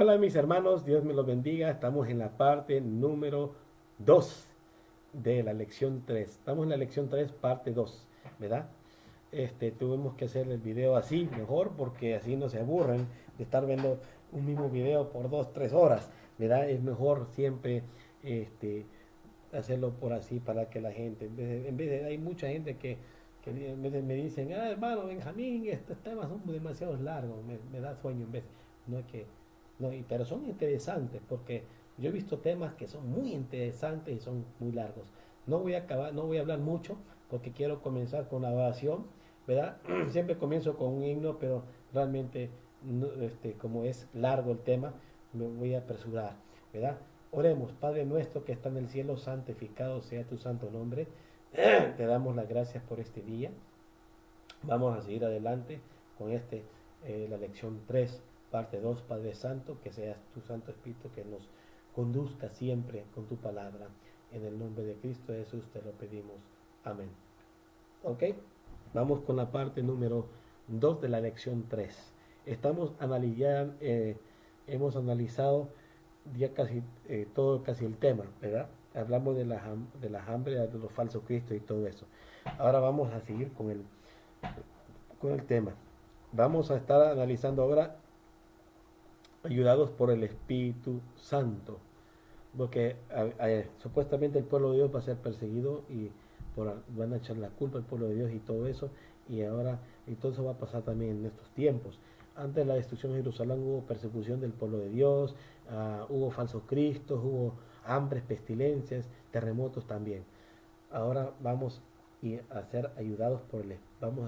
Hola mis hermanos, Dios me los bendiga. Estamos en la parte número 2 de la lección 3. Estamos en la lección 3, parte 2, ¿verdad? Tuvimos que hacer el video así, mejor, porque así no se aburren de estar viendo un mismo video por 2, 3 horas, ¿verdad? Es mejor siempre hacerlo por así para que la gente, hay mucha gente que en vez de me dicen, hermano Benjamín, estos temas son demasiado largos, me da sueño en vez, no es que, no, pero son interesantes porque yo he visto temas que son muy interesantes y son muy largos. No voy a hablar mucho porque quiero comenzar con la oración, ¿verdad? Siempre comienzo con un himno, pero realmente, como es largo el tema, me voy a apresurar, ¿verdad? Oremos, Padre nuestro que está en el cielo, santificado sea tu santo nombre. Te damos las gracias por este día. Vamos a seguir adelante con la lección 3, parte 2, Padre Santo, que seas tu Santo Espíritu que nos conduzca siempre con tu palabra. En el nombre de Cristo Jesús te lo pedimos. Amén. ¿Ok? Vamos con la parte número 2 de la lección 3. Hemos analizado ya casi casi el tema, ¿verdad? Hablamos de las hambres, de los falsos cristos y todo eso. Ahora vamos a seguir con el tema. Vamos a estar analizando ahora ayudados por el Espíritu Santo, porque supuestamente el pueblo de Dios va a ser perseguido y van a echar la culpa al pueblo de Dios y todo eso, y todo eso va a pasar también en estos tiempos. Antes de la destrucción de Jerusalén hubo persecución del pueblo de Dios, hubo falsos cristos, hubo hambres, pestilencias, terremotos también. Ahora vamos a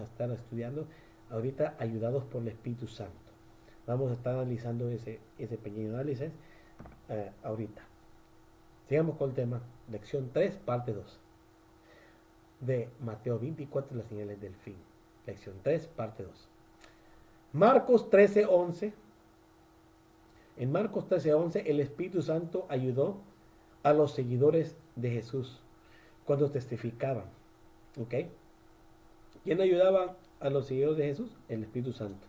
estar estudiando ahorita ayudados por el Espíritu Santo. Vamos a estar analizando ese pequeño análisis ahorita. Sigamos con el tema, lección 3, parte 2 de Mateo 24, las señales del fin. Lección 3, parte 2. Marcos 13:11. En Marcos 13:11 el Espíritu Santo ayudó a los seguidores de Jesús cuando testificaban. ¿Ok? ¿Quién ayudaba a los seguidores de Jesús? El Espíritu Santo.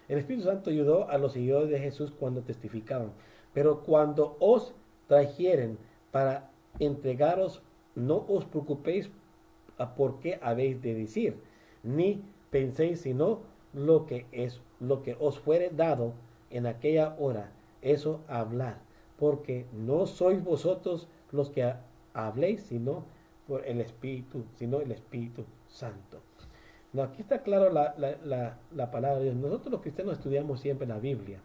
El Espíritu Santo ayudó a los seguidores de Jesús cuando testificaban. Pero cuando os trajeren para entregaros, no os preocupéis a por qué habéis de decir, ni penséis sino lo que os fuere dado en aquella hora, eso hablar, porque no sois vosotros los que habléis, sino el Espíritu Santo. No, aquí está claro la palabra de Dios. Nosotros los cristianos estudiamos siempre la Biblia,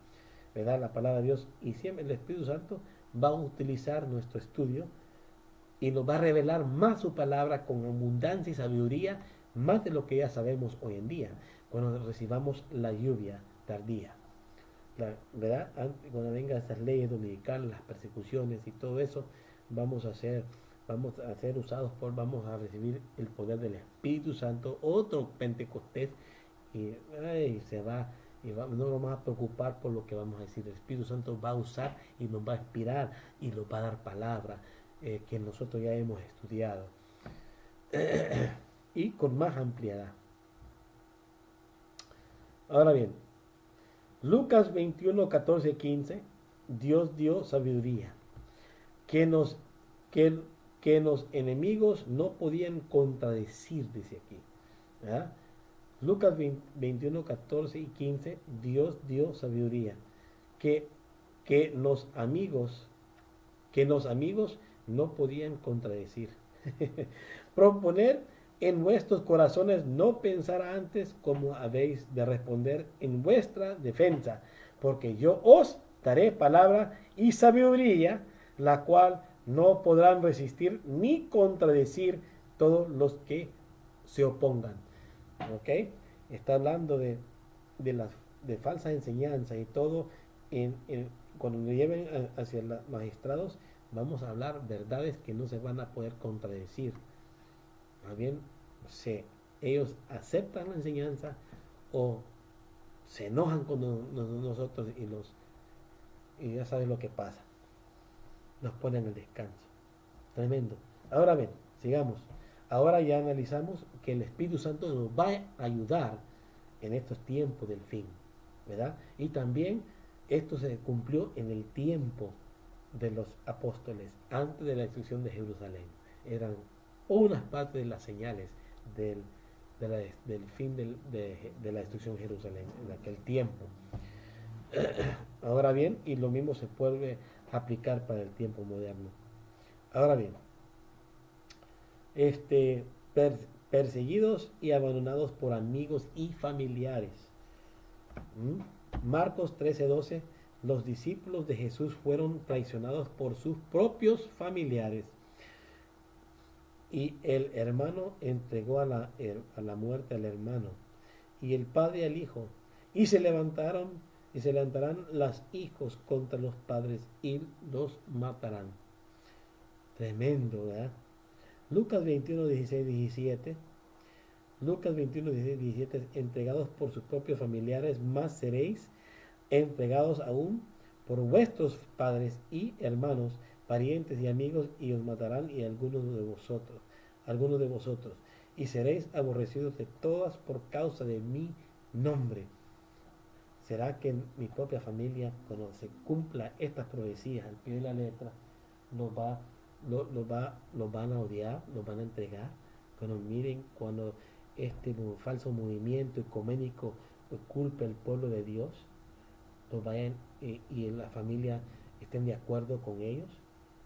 ¿verdad? La palabra de Dios, y siempre el Espíritu Santo va a utilizar nuestro estudio y nos va a revelar más su palabra con abundancia y sabiduría, más de lo que ya sabemos hoy en día, cuando recibamos la lluvia tardía. ¿Verdad? Cuando vengan esas leyes dominicales, las persecuciones y todo eso, vamos a ser vamos a recibir el poder del Espíritu Santo, otro Pentecostés, y no nos vamos a preocupar por lo que vamos a decir. El Espíritu Santo va a usar y nos va a inspirar y nos va a dar palabra que nosotros ya hemos estudiado y con más ampliedad. Ahora bien, Lucas 21, 14, 15, Dios dio sabiduría que los enemigos no podían contradecir, dice aquí. ¿Verdad? Lucas 21, 14 y 15, Dios dio sabiduría que, que los amigos no podían contradecir. Proponer en vuestros corazones no pensar antes como habéis de responder en vuestra defensa, porque yo os daré palabra y sabiduría, la cual no podrán resistir ni contradecir todos los que se opongan. ¿Ok? Está hablando de falsas enseñanzas y todo. Cuando nos lleven hacia los magistrados, vamos a hablar verdades que no se van a poder contradecir. Más bien, ellos aceptan la enseñanza o se enojan con nosotros y ya sabes lo que pasa. Nos ponen el descanso. Tremendo. Ahora bien, sigamos. Ahora ya analizamos que el Espíritu Santo nos va a ayudar en estos tiempos del fin, ¿verdad? Y también Esto se cumplió en el tiempo de los apóstoles, antes de la destrucción de Jerusalén. Eran unas partes de las señales del, del fin de la destrucción de Jerusalén, en aquel tiempo. Ahora bien, y lo mismo se puede aplicar para el tiempo moderno. Ahora bien, este, perseguidos y abandonados por amigos y familiares. Marcos 13:12, los discípulos de Jesús fueron traicionados por sus propios familiares y el hermano entregó a la muerte al hermano y el padre al hijo y se levantarán los hijos contra los padres y los matarán. Tremendo, ¿verdad? Lucas 21:16-17. Lucas 21:16-17, entregados por sus propios familiares, más seréis entregados aún por vuestros padres y hermanos, parientes y amigos, y os matarán y algunos de vosotros, y seréis aborrecidos de todas por causa de mi nombre. ¿Será que mi propia familia, cuando se cumpla estas profecías al pie de la letra, los van a odiar, los van a entregar? Cuando miren, cuando este falso movimiento ecuménico culpe al pueblo de Dios, los vayan y la familia estén de acuerdo con ellos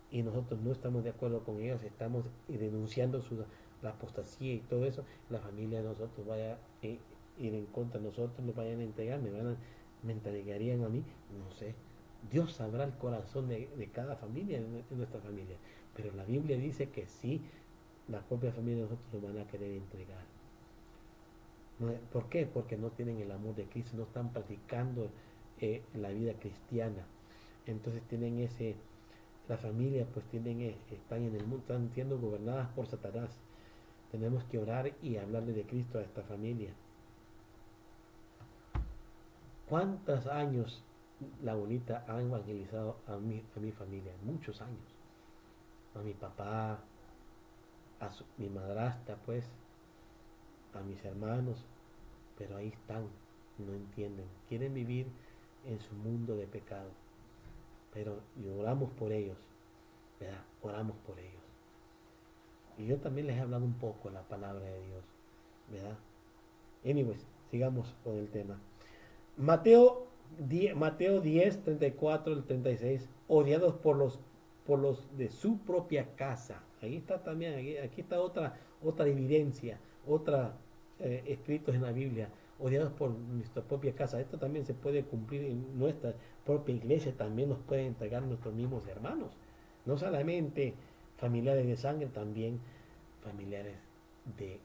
y nosotros no estamos de acuerdo con ellos, estamos denunciando la apostasía y todo eso, la familia de nosotros vaya a ir en contra de nosotros, nos vayan a entregar, me entregarían a mí, no sé. Dios sabrá el corazón de cada familia, de nuestra familia, pero la Biblia dice que sí, la propia familia de nosotros lo van a querer entregar. ¿Por qué? Porque no tienen el amor de Cristo, no están practicando la vida cristiana. Entonces tienen la familia pues están en el mundo, están siendo gobernadas por Satanás. Tenemos que orar y hablarle de Cristo a esta familia. ¿Cuántos años la abuelita ha evangelizado a mi familia? Muchos años. A mi papá, mi madrastra, pues, a mis hermanos, pero ahí están, no entienden, quieren vivir en su mundo de pecado, pero oramos por ellos, ¿verdad? Oramos por ellos. Y yo también les he hablado un poco la palabra de Dios, ¿verdad? Anyways, sigamos con el tema. Mateo 10, 34 al 36, odiados por los de su propia casa. Ahí está también, aquí está otra evidencia, escritos en la Biblia, odiados por nuestra propia casa. Esto también se puede cumplir en nuestra propia iglesia, también nos pueden entregar nuestros mismos hermanos, no solamente familiares de sangre, también familiares de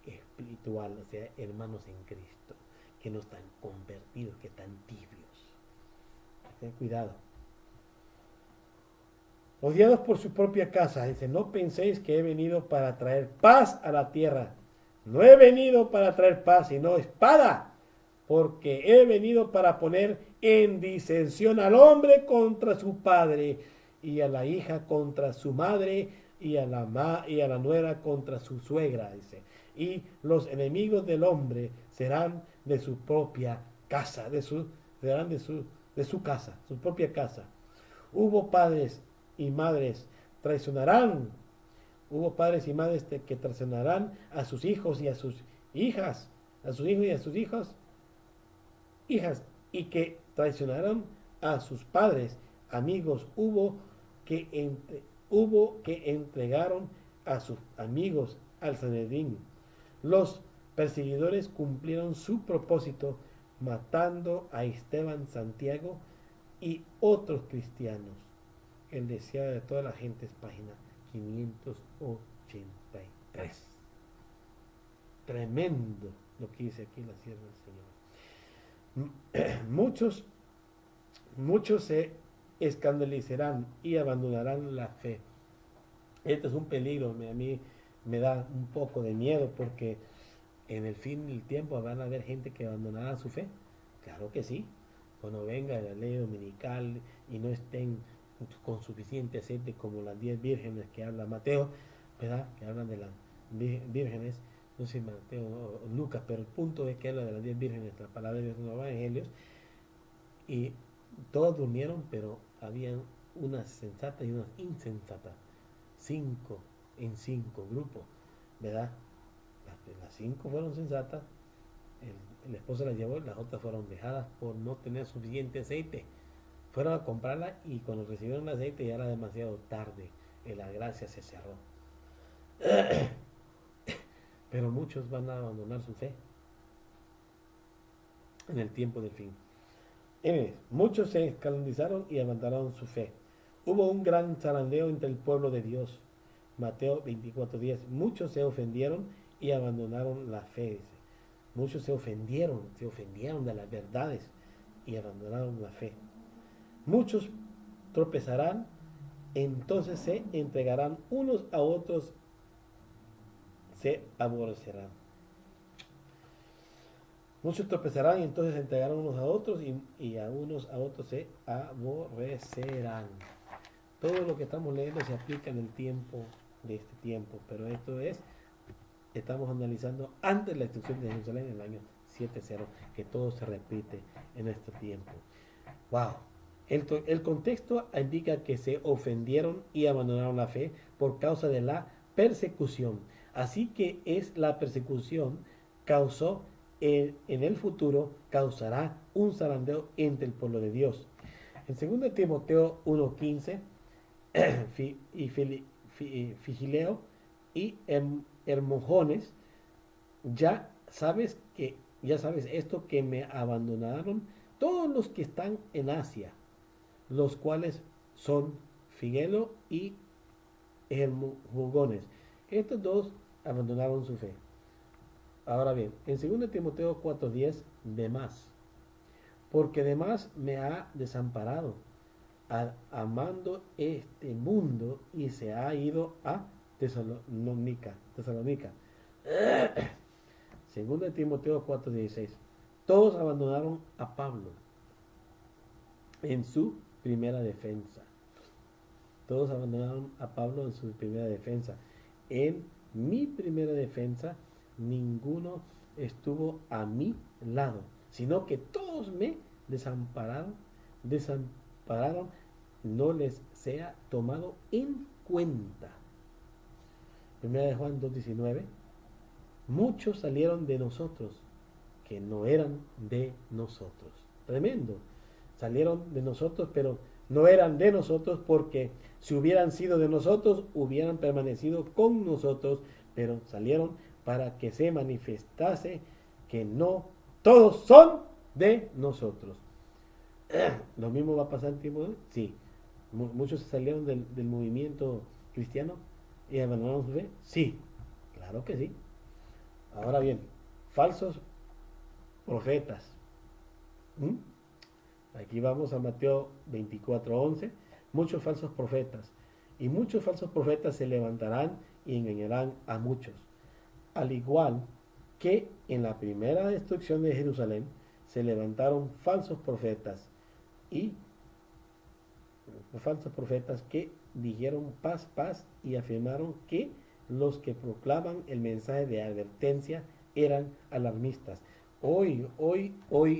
espiritual, o sea, hermanos en Cristo, que no están convertidos, que están tibios. Ten cuidado. Odiados por su propia casa, dice, no penséis que he venido para traer paz a la tierra. No he venido para traer paz, sino espada, porque he venido para poner en disensión al hombre contra su padre, y a la hija contra su madre, y a la nuera contra su suegra, dice. Y los enemigos del hombre serán de su propia casa, serán de su casa, su propia casa. Hubo padres y madres traicionarán. Hubo padres y madres que traicionarán a sus hijos y a sus hijas, a sus hijos y a sus hijas, y que traicionarán a sus padres. Amigos, hubo que entregaron a sus amigos al Sanedrín. Los perseguidores cumplieron su propósito matando a Esteban, Santiago y otros cristianos. El deseado de toda la gente es página 583. Tremendo lo que dice aquí la sierva del Señor. Muchos se escandalizarán y abandonarán la fe. Este es un peligro, a mí me da un poco de miedo porque en el fin del tiempo van a haber gente que abandonará su fe. Claro que sí. Cuando venga la ley dominical y no estén con suficiente aceite como las 10 vírgenes que habla Mateo, ¿verdad? Que hablan de las vírgenes, no sé Mateo o Lucas, pero el punto es que habla de las 10 vírgenes, la palabra de Dios en los evangelios, y Todos durmieron, pero habían unas sensatas y unas insensatas. 5 en 5 grupos, ¿verdad? Las 5 fueron sensatas, el esposo las llevó, las otras fueron dejadas por no tener suficiente aceite. Fueron a comprarla y cuando recibieron el aceite ya era demasiado tarde, la gracia se cerró. Pero muchos van a abandonar su fe en el tiempo del fin. Muchos se escandalizaron y abandonaron su fe. Hubo un gran zarandeo entre el pueblo de Dios. Mateo 24:10. Muchos se ofendieron y abandonaron la fe. Dice. Muchos se ofendieron de las verdades y abandonaron la fe. Muchos tropezarán, entonces se entregarán unos a otros, se aborrecerán. Muchos tropezarán y entonces se entregarán unos a otros y a unos a otros se aborrecerán. Todo lo que estamos leyendo se aplica en el tiempo de este tiempo, pero estamos analizando antes de la destrucción de Jerusalén en el año 70, que todo se repite en este tiempo. ¡Wow! El contexto indica que se ofendieron y abandonaron la fe por causa de la persecución. Así que es la persecución causó en el futuro causará un zarandeo entre el pueblo de Dios. En 2 Timoteo 1:15 Figileo y Hermojones, ya sabes esto, que me abandonaron todos los que están en Asia, los cuales son Figelo y Hermojones. Estos dos abandonaron su fe. Ahora bien, en 2 Timoteo 4:10, Demás, porque Demás me ha desamparado, amando este mundo, y se ha ido a Tesalónica. 2 Timoteo 4:16. Todos abandonaron a Pablo en su primera defensa. Todos abandonaron a Pablo en su primera defensa. En mi primera defensa, ninguno estuvo a mi lado, sino que todos me desampararon, no les sea tomado en cuenta. Primera de Juan 2:19. Muchos salieron de nosotros que no eran de nosotros. Tremendo. Salieron de nosotros, pero no eran de nosotros, porque si hubieran sido de nosotros, hubieran permanecido con nosotros, pero salieron para que se manifestase que no todos son de nosotros. ¿Lo mismo va a pasar en tiempo de hoy? Sí. ¿Muchos salieron del movimiento cristiano y abandonaron su fe? Sí, claro que sí. Ahora bien, falsos profetas. Aquí vamos a Mateo 24:11. Muchos falsos profetas. Y muchos falsos profetas se levantarán y engañarán a muchos. Al igual que en la primera destrucción de Jerusalén, se levantaron falsos profetas que dijeron paz, paz, y afirmaron que los que proclaman el mensaje de advertencia eran alarmistas. Hoy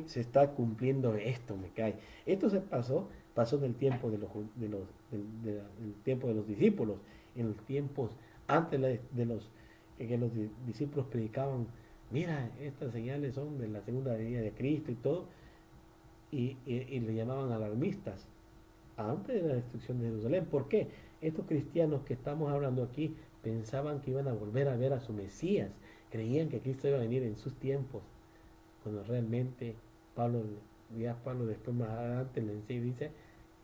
se está cumpliendo esto, me cae. Esto pasó en el tiempo del tiempo de los discípulos, en los tiempos antes que los discípulos predicaban, mira, estas señales son de la segunda venida de Cristo y todo, y le llamaban alarmistas antes de la destrucción de Jerusalén. ¿Por qué? Estos cristianos que estamos hablando aquí pensaban que iban a volver a ver a su Mesías, creían que Cristo iba a venir en sus tiempos, cuando realmente Pablo después más adelante le enseña y dice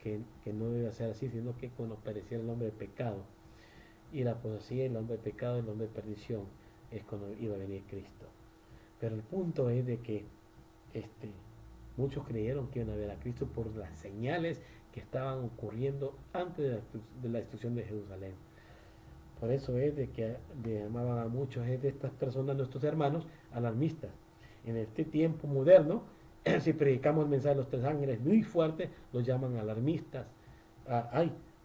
que no debe ser así, sino que cuando pereciera el hombre de pecado y la apostasía, el hombre de pecado, el hombre de perdición, es cuando iba a venir Cristo. Pero el punto es de que muchos creyeron que iban a ver a Cristo por las señales que estaban ocurriendo antes de la destrucción de Jerusalén. Por eso es de que llamaban a muchos de estas personas, nuestros hermanos, alarmistas. En este tiempo moderno, si predicamos el mensaje de los 3 ángeles muy fuerte, los llaman alarmistas,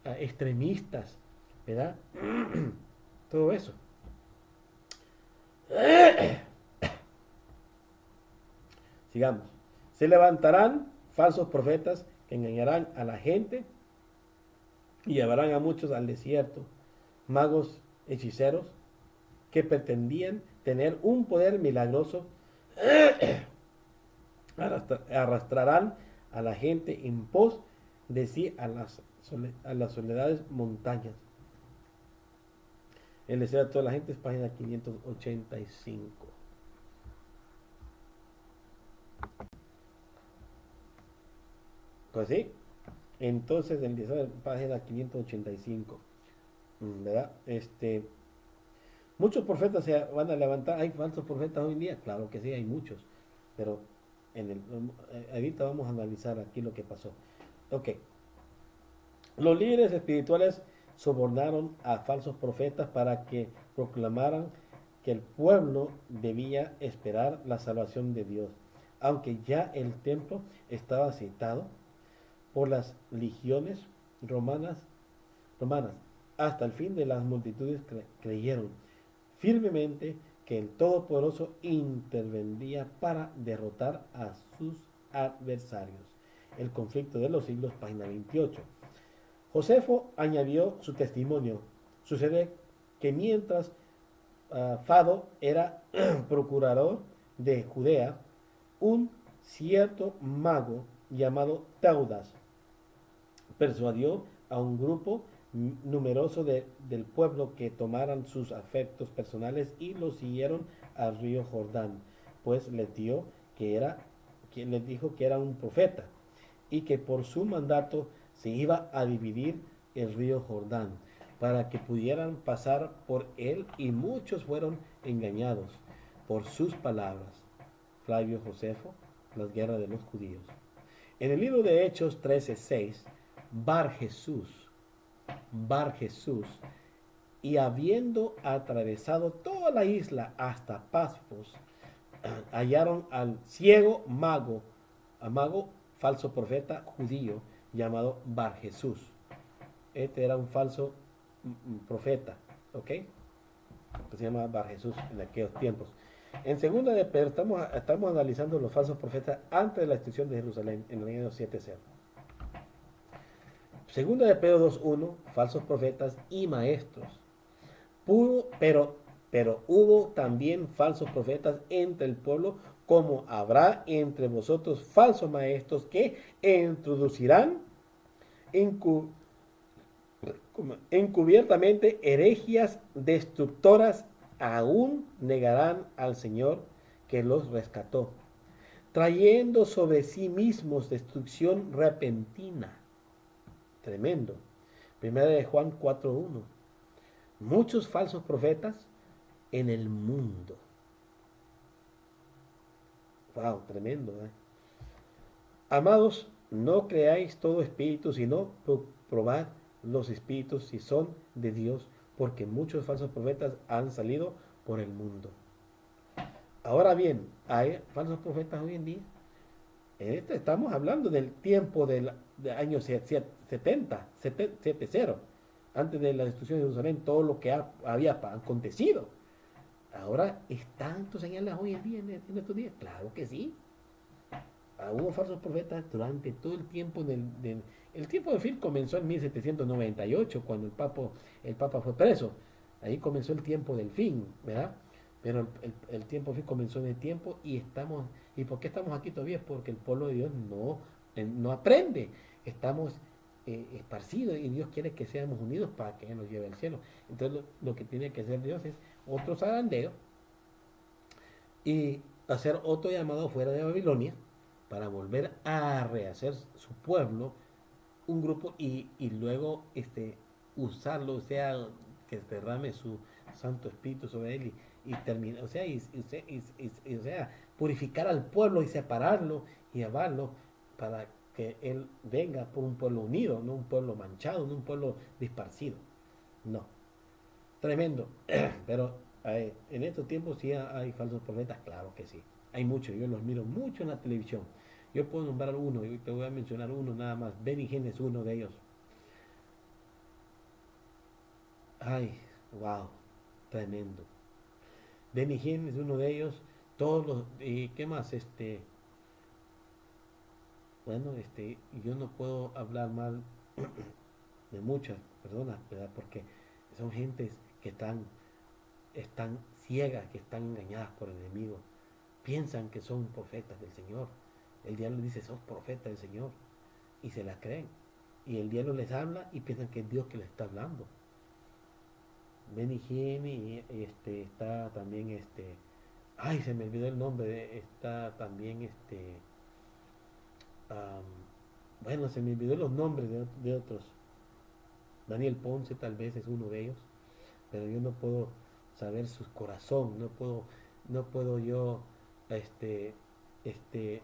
extremistas, ¿verdad? Todo eso. Sigamos. Se levantarán falsos profetas que engañarán a la gente y llevarán a muchos al desierto, magos, hechiceros, que pretendían tener un poder milagroso, arrastrarán a la gente en pos de sí a las soledades montañas. El deseo de toda la gente es página 585. Pues sí, entonces el deseo de página 585, ¿verdad? Muchos profetas se van a levantar. ¿Hay falsos profetas hoy en día? Claro que sí, hay muchos. Pero ahorita vamos a analizar aquí lo que pasó. Ok. Los líderes espirituales sobornaron a falsos profetas para que proclamaran que el pueblo debía esperar la salvación de Dios, aunque ya el templo estaba citado por las legiones romanas. Hasta el fin de las multitudes creyeron firmemente que el Todopoderoso intervendría para derrotar a sus adversarios. El conflicto de los siglos, página 28. Josefo añadió su testimonio. Sucede que mientras Fado era procurador de Judea, un cierto mago llamado Teudas persuadió a un grupo numeroso del pueblo que tomaran sus afectos personales y lo siguieron al río Jordán, pues les dijo que era un profeta y que por su mandato se iba a dividir el río Jordán para que pudieran pasar por él, y muchos fueron engañados por sus palabras. Flavio Josefo, las guerras de los judíos. En el libro de Hechos 13:6, Bar Jesús, y habiendo atravesado toda la isla hasta Pasfos, hallaron al ciego mago falso profeta judío llamado Bar Jesús. Este era un falso profeta, ¿ok? Que se llama Bar Jesús en aquellos tiempos. En segunda de Pedro estamos analizando los falsos profetas antes de la destrucción de Jerusalén en el año 7:0. Segunda de Pedro 2:1, falsos profetas y maestros. Pero hubo también falsos profetas entre el pueblo, como habrá entre vosotros falsos maestros que introducirán encubiertamente herejías destructoras, aún negarán al Señor que los rescató, trayendo sobre sí mismos destrucción repentina. Tremendo. Primera de Juan 4:1. Muchos falsos profetas en el mundo. Wow, tremendo, ¿eh? Amados, no creáis todo espíritu, sino probad los espíritus si son de Dios, porque muchos falsos profetas han salido por el mundo. Ahora bien, ¿hay falsos profetas hoy en día? Estamos hablando del tiempo del año 70, antes de la destrucción de Jerusalén, todo lo que había acontecido. Ahora, ¿están tantos señales hoy en día, en estos días? Claro que sí. Hubo falsos profetas durante todo el tiempo el tiempo de fin comenzó en 1798, cuando el Papa fue preso. Ahí comenzó el tiempo del fin, ¿verdad? Pero el tiempo del fin comenzó en el tiempo ¿y por qué estamos aquí todavía? Porque el pueblo de Dios no aprende. Estamos esparcidos y Dios quiere que seamos unidos para que Él nos lleve al cielo. Entonces lo que tiene que hacer Dios es otro zarandeo y hacer otro llamado fuera de Babilonia para volver a rehacer su pueblo, un grupo, y luego usarlo, o sea, que derrame su Santo Espíritu sobre él y terminar, o sea, purificar al pueblo y separarlo y llevarlo para que él venga por un pueblo unido, no un pueblo manchado, no un pueblo disparcido. No. Tremendo. Pero en estos tiempos sí hay falsos profetas, claro que sí. Hay muchos, yo los miro mucho en la televisión. Yo puedo nombrar uno, y te voy a mencionar uno nada más. Benny Hinn es uno de ellos. Ay, wow, tremendo. Benny Hinn es uno de ellos. ¿Qué más? Bueno, yo no puedo hablar mal de muchas personas, ¿verdad? Porque son gentes que están ciegas, que están engañadas por el enemigo. Piensan que son profetas del Señor. El diablo dice, sos profeta del Señor. Y se la creen. Y el diablo les habla y piensan que es Dios que les está hablando. Benny Hinn y está también ay, se me olvidó el nombre, está también bueno, se me olvidó los nombres de otros. Daniel Ponce tal vez es uno de ellos, pero yo no puedo saber su corazón, no puedo yo, este, este,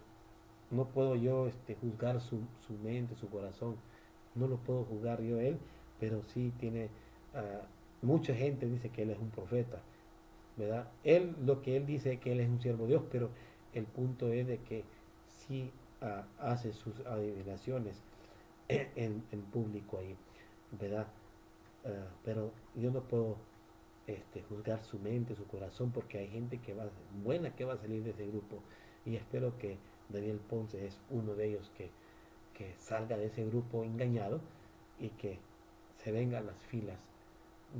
no puedo yo juzgar su mente, su corazón, no lo puedo juzgar yo él, pero sí tiene, mucha gente dice que él es un profeta, ¿verdad? Él, lo que él dice es que él es un siervo de Dios, pero el punto es de que sí hace sus adivinaciones en público ahí, ¿verdad? Pero yo no puedo juzgar su mente, su corazón, porque hay gente buena que va a salir de ese grupo, y espero que Daniel Ponce es uno de ellos que salga de ese grupo engañado y que se venga a las filas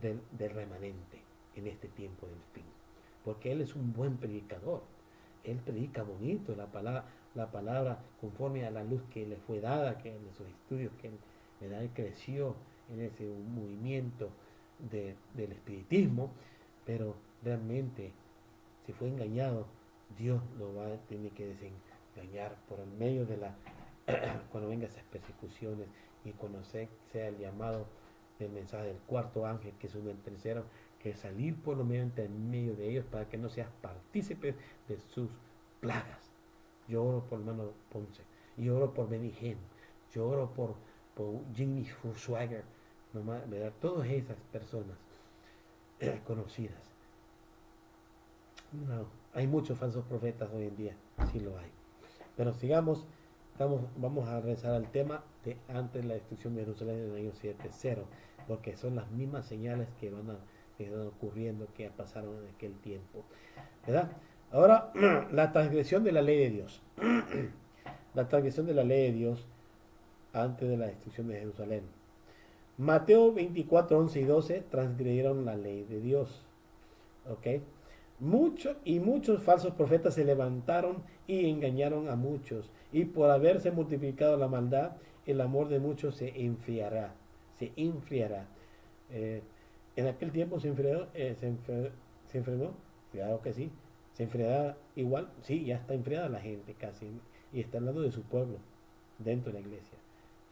del remanente en este tiempo del fin, porque él es un buen predicador, él predica bonito la palabra conforme a la luz que le fue dada, que en sus estudios que él creció en ese movimiento del espiritismo, pero realmente si fue engañado, Dios lo va a tener que desengañar por el medio de cuando vengan esas persecuciones y cuando sea el llamado del mensaje del cuarto ángel, que es uno del tercero, que salir por lo menos en medio de ellos para que no seas partícipe de sus plagas. Yo oro por hermano Ponce, yo oro por Benny Hinn, yo oro por Jimmy Furtwängler, ¿verdad? Todas esas personas conocidas. No, hay muchos falsos profetas hoy en día, sí lo hay. Pero sigamos, vamos a regresar al tema de antes de la destrucción de Jerusalén en el año 7-0, porque son las mismas señales que están ocurriendo, que pasaron en aquel tiempo, ¿verdad? Ahora, la transgresión de la ley de Dios. La transgresión de la ley de Dios antes de la destrucción de Jerusalén. Mateo 24, 11 y 12 transgredieron la ley de Dios. ¿Ok? Muchos falsos profetas se levantaron y engañaron a muchos. Y por haberse multiplicado la maldad, el amor de muchos se enfriará. Se enfriará. En aquel tiempo se enfrió. Claro que sí. Se enfriará igual. Sí, ya está enfriada la gente casi. Y está hablando de su pueblo, dentro de la iglesia.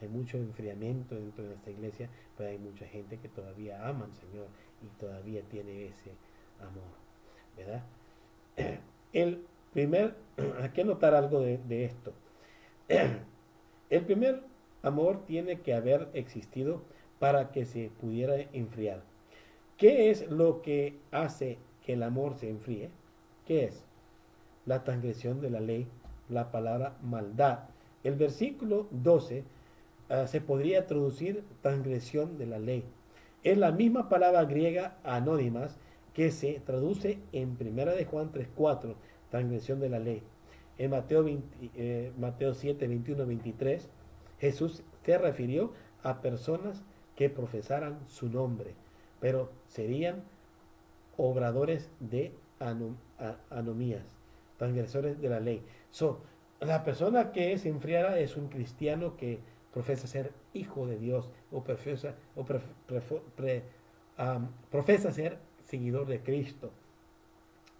Hay mucho enfriamiento dentro de esta iglesia, pero hay mucha gente que todavía ama al Señor y todavía tiene ese amor, ¿verdad? Hay que notar algo de esto. El primer amor tiene que haber existido para que se pudiera enfriar. ¿Qué es lo que hace que el amor se enfríe? ¿Qué es? La transgresión de la ley, la palabra maldad. El versículo 12 se podría traducir transgresión de la ley. Es la misma palabra griega anónimas que se traduce en 1 de Juan 3:4, transgresión de la ley. En Mateo 7, 21, 23, Jesús se refirió a personas que profesaran su nombre, pero serían obradores de anomías, transgresores de la ley. La persona que se enfriara es un cristiano que profesa ser hijo de Dios o profesa ser seguidor de Cristo.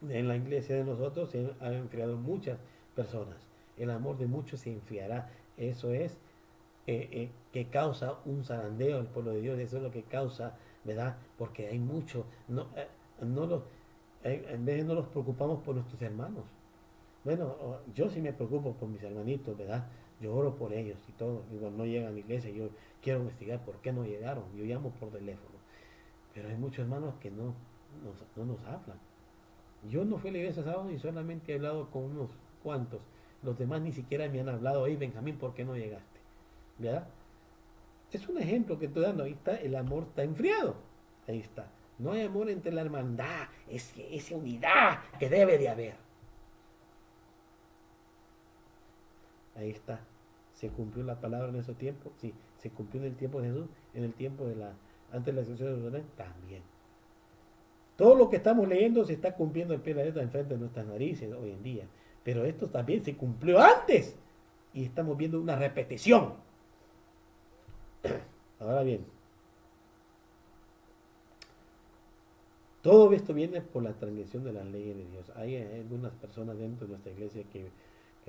En la iglesia de nosotros se han enfriado muchas personas. El amor de muchos se enfriará. Eso es que causa un zarandeo al pueblo de Dios. Eso es lo que causa, ¿verdad? Porque hay mucho. En vez de no nos preocupamos por nuestros hermanos. Bueno, yo sí me preocupo por mis hermanitos, ¿verdad? Yo oro por ellos y todo. Y cuando no llegan a la iglesia, yo quiero investigar por qué no llegaron. Yo llamo por teléfono. Pero hay muchos hermanos que no nos hablan. Yo no fui a la iglesia sábado y solamente he hablado con unos cuantos. Los demás ni siquiera me han hablado. Oye, Benjamín, ¿por qué no llegaste? ¿Verdad? Es un ejemplo que estoy dando. Ahí está, el amor está enfriado. Ahí está. No hay amor entre la hermandad. Esa unidad que debe de haber. Ahí está. ¿Se cumplió la palabra en ese tiempo? Sí. ¿Se cumplió en el tiempo de Jesús? En el tiempo antes de la ascensión de Jerusalén, también. Todo lo que estamos leyendo se está cumpliendo en pie de la letra enfrente de nuestras narices hoy en día. Pero esto también se cumplió antes. Y estamos viendo una repetición. Ahora bien, todo esto viene por la transgresión de las leyes de Dios. Hay algunas personas dentro de nuestra iglesia que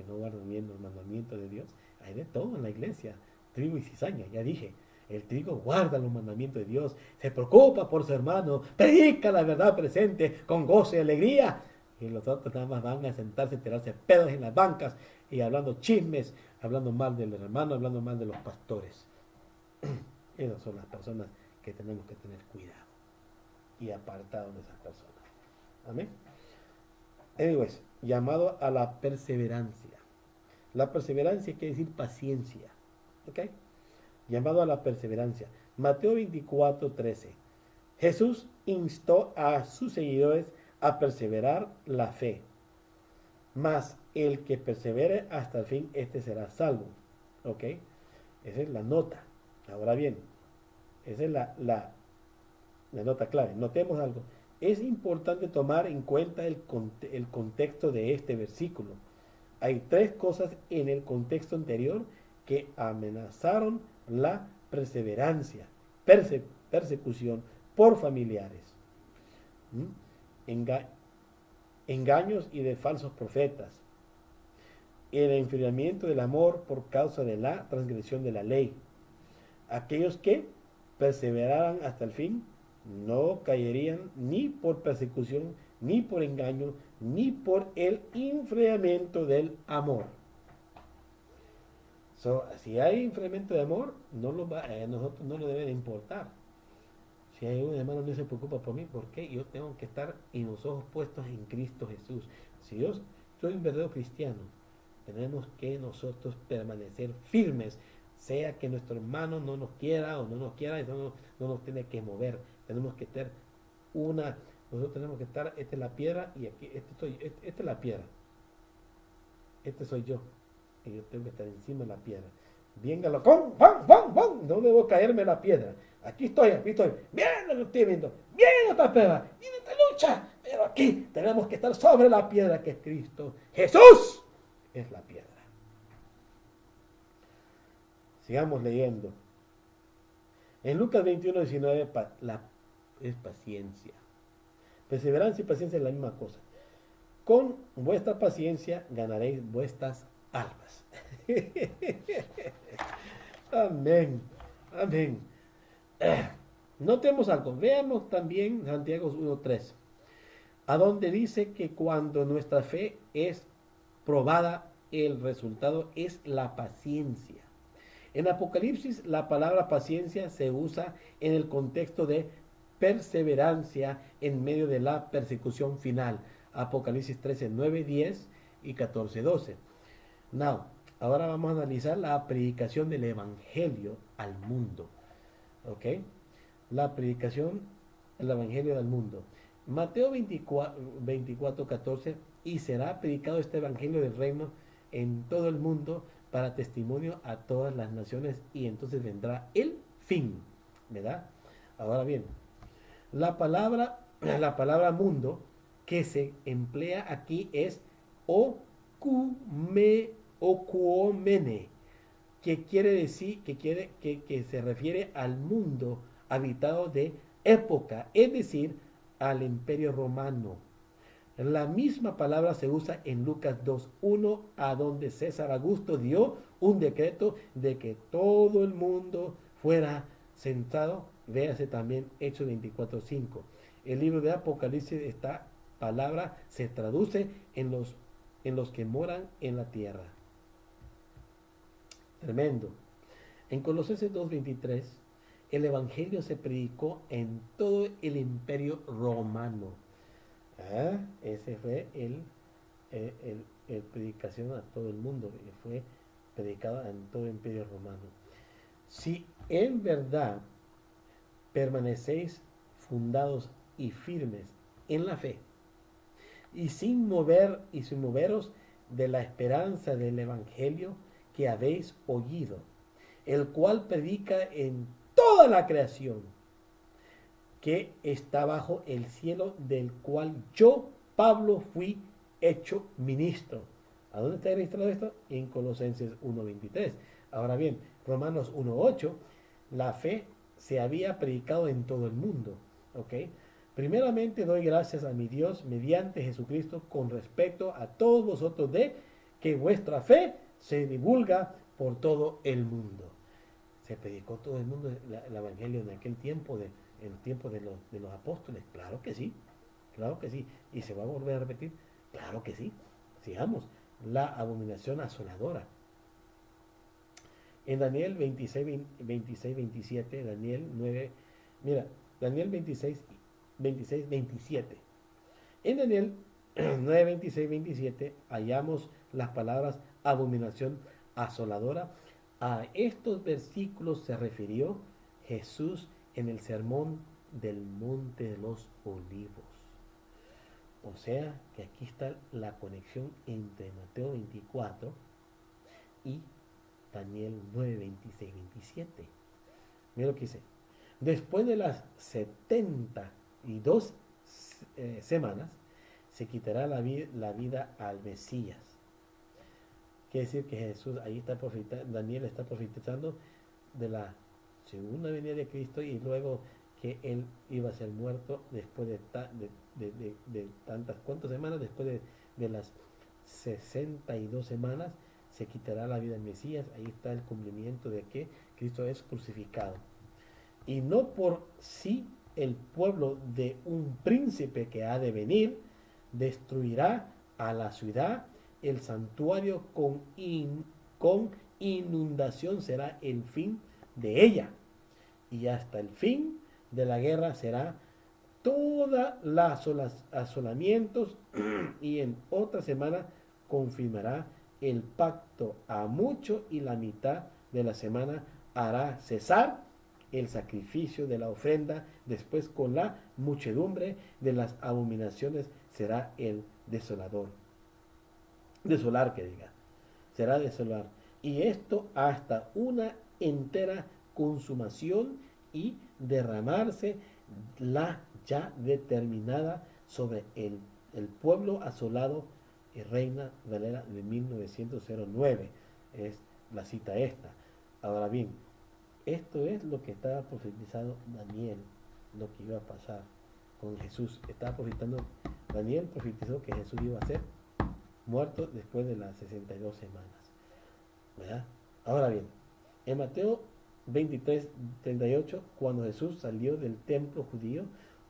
no guardan bien los mandamientos de Dios. Hay de todo en la iglesia, trigo y cizaña, ya dije. El trigo guarda los mandamientos de Dios, se preocupa por su hermano, predica la verdad presente con gozo y alegría. Y los otros nada más van a sentarse, tirarse pedos en las bancas y hablando chismes, hablando mal del hermano, hablando mal de los pastores. Esas son las personas que tenemos que tener cuidado y apartado de esas personas. Amén. Anyways, llamado a la perseverancia. La perseverancia quiere decir paciencia. ¿Ok? Llamado a la perseverancia. Mateo 24:13. Jesús instó a sus seguidores a perseverar la fe. Mas el que persevere hasta el fin, este será salvo. ¿Ok? Esa es la nota. Ahora bien, esa es la nota clave. Notemos algo. Es importante tomar en cuenta el contexto de este versículo. Hay tres cosas en el contexto anterior que amenazaron la perseverancia, persecución por familiares, engaños y de falsos profetas, el enfriamiento del amor por causa de la transgresión de la ley. Aquellos que perseveraran hasta el fin no caerían ni por persecución, ni por engaño, ni por el enfriamiento del amor. Si hay enfriamiento de amor, nosotros no nos debe de importar. Si hay un hermano no se preocupa por mí, ¿por qué? Yo tengo que estar en los ojos puestos en Cristo Jesús. Si yo soy un verdadero cristiano, tenemos que nosotros permanecer firmes, sea que nuestro hermano no nos quiera o no nos quiera, eso no nos tiene que mover. Tenemos que tener nosotros tenemos que estar, esta es la piedra y aquí, esta es la piedra. Este soy yo. Y yo tengo que estar encima de la piedra. Véngalo, no debo caerme en la piedra. Aquí estoy. Bien, lo estoy viendo. Bien, esta piedra. Bien, esta lucha. Pero aquí tenemos que estar sobre la piedra que es Cristo. Jesús es la piedra. Sigamos leyendo. En Lucas 21:19 es paciencia. Perseverancia y paciencia es la misma cosa. Con vuestra paciencia ganaréis vuestras almas. Amén. Amén. Notemos algo. Veamos también Santiago 1:3, a donde dice que cuando nuestra fe es probada, el resultado es la paciencia. En Apocalipsis, la palabra paciencia se usa en el contexto de perseverancia en medio de la persecución final. Apocalipsis 13:9, 10 y 14:12. Now, ahora vamos a analizar la predicación del Evangelio al mundo. ¿Ok? La predicación del Evangelio al mundo. Mateo 24:14, y será predicado este Evangelio del reino en todo el mundo para testimonio a todas las naciones, y entonces vendrá el fin, ¿verdad? Ahora bien, la palabra mundo que se emplea aquí es okuomene, que quiere decir, que se refiere al mundo habitado de época, es decir, al Imperio Romano. La misma palabra se usa en Lucas 2:1, a donde César Augusto dio un decreto de que todo el mundo fuera censado. Véase también Hechos 24:5. El libro de Apocalipsis, esta palabra se traduce en los que moran en la tierra. Tremendo. En Colosenses 2:23, el Evangelio se predicó en todo el Imperio Romano. Ese fue el predicación a todo el mundo, fue predicado en todo el Imperio Romano. Si en verdad permanecéis fundados y firmes en la fe, y sin moveros de la esperanza del Evangelio que habéis oído, el cual predica en toda la creación que está bajo el cielo, del cual yo, Pablo, fui hecho ministro. ¿A dónde está registrado esto? En Colosenses 1:23. Ahora bien, Romanos 1:8, la fe se había predicado en todo el mundo. ¿Ok? Primeramente doy gracias a mi Dios mediante Jesucristo con respecto a todos vosotros de que vuestra fe se divulga por todo el mundo. Se predicó todo el mundo el evangelio en aquel tiempo, en el tiempo de los apóstoles. Claro que sí, claro que sí. Y se va a volver a repetir. Claro que sí. Sigamos. La abominación asoladora. En Daniel 26, 26, 27, Daniel 9, mira, Daniel 26, 26, 27. En Daniel 9, 26, 27 hallamos las palabras abominación asoladora. A estos versículos se refirió Jesús en el sermón del Monte de los Olivos. O sea que aquí está la conexión entre Mateo 24 y Daniel 9, 26, 27. Mira lo que dice. Después de las 72 semanas, se quitará la vida al Mesías. Quiere decir que Jesús, ahí está Daniel está profetizando de la segunda venida de Cristo, y luego que él iba a ser muerto después de tantas, ¿cuántas semanas? Después de las 62 semanas, se quitará la vida del Mesías. Ahí está el cumplimiento de que Cristo es crucificado. Y no por sí el pueblo de un príncipe que ha de venir destruirá a la ciudad, el santuario con inundación será el fin de ella, y hasta el fin de la guerra será todas las asolamientos, y en otra semana confirmará el pacto a mucho, y la mitad de la semana hará cesar el sacrificio de la ofrenda. Después, con la muchedumbre de las abominaciones, será el desolador. Desolar, que diga. Será desolar. Y esto hasta una entera consumación y derramarse la ya determinada sobre el pueblo asolado. Y Reina Valera de 1909 es la cita esta. Ahora bien, esto es lo que estaba profetizado Daniel, lo que iba a pasar con Jesús. Estaba profetizando, Daniel profetizó que Jesús iba a ser muerto después de las 62 semanas. ¿Verdad? Ahora bien, en Mateo 23, 38, cuando Jesús salió del templo judío,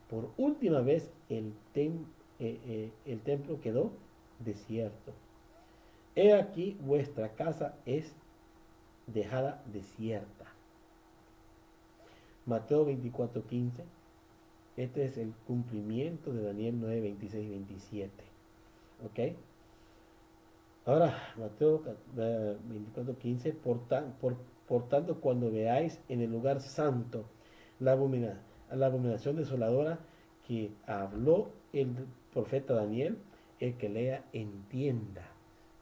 por última vez el templo quedó desierto. He aquí vuestra casa es dejada desierta. Mateo 24, 15. Este es el cumplimiento de Daniel 9, 26 y 27. ¿Ok? Ahora, Mateo 24, 15. Por tanto, cuando veáis en el lugar santo la abominación desoladora que habló el profeta Daniel, el que lea entienda.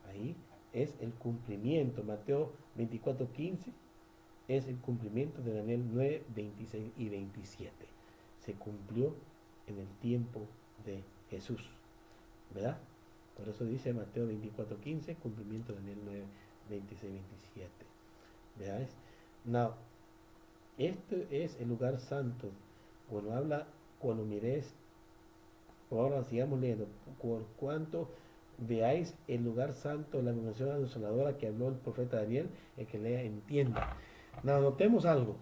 Ahí es el cumplimiento. Mateo 24, 15 es el cumplimiento de Daniel 9, 26 y 27. Se cumplió en el tiempo de Jesús, ¿verdad? Por eso dice Mateo 24, 15, cumplimiento de Daniel 9, 26, 27. ¿Verdad? Now, este es el lugar santo. Cuando miréis, ahora sigamos leyendo, por cuanto veáis el lugar santo, la abominación desoladora que habló el profeta Daniel, el que lea entienda. Now, notemos algo.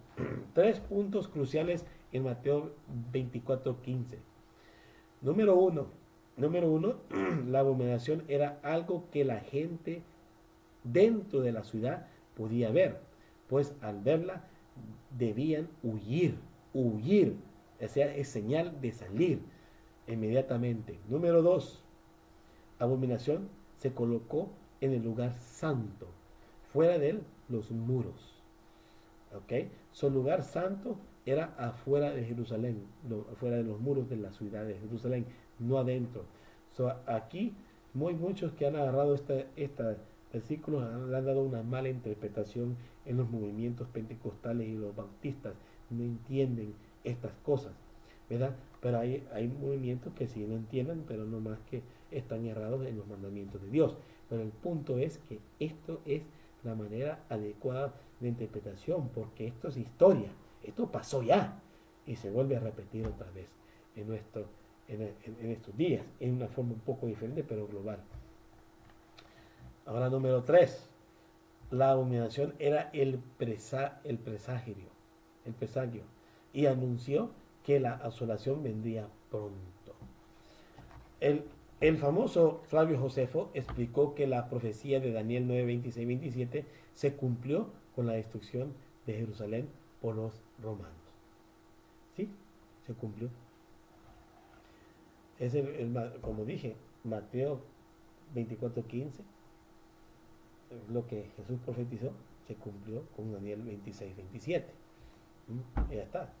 3 puntos cruciales en Mateo 24, 15. Número uno, la abominación era algo que la gente dentro de la ciudad podía ver, pues al verla debían huir, o sea, es señal de salir inmediatamente. Número 2, abominación se colocó en el lugar santo, fuera de los muros. ¿Ok? Su lugar santo era afuera de Jerusalén, afuera de los muros de la ciudad de Jerusalén, no adentro. Aquí muchos que han agarrado versículos le han dado una mala interpretación en los movimientos pentecostales y los bautistas. No entienden estas cosas, ¿verdad? Pero hay movimientos que sí lo entienden, pero no más que están errados en los mandamientos de Dios. Pero el punto es que esto es la manera adecuada de interpretación, porque esto es historia, esto pasó ya y se vuelve a repetir otra vez en estos días, en una forma un poco diferente, pero global. Ahora, número 3, la abominación era el presagio, y anunció que la asolación vendría pronto. El famoso Flavio Josefo explicó que la profecía de Daniel 9, 26, 27 se cumplió con la destrucción de Jerusalén por los romanos. ¿Sí? Se cumplió. Es como dije, Mateo 24:15, lo que Jesús profetizó se cumplió con Daniel 26:27. Ya está.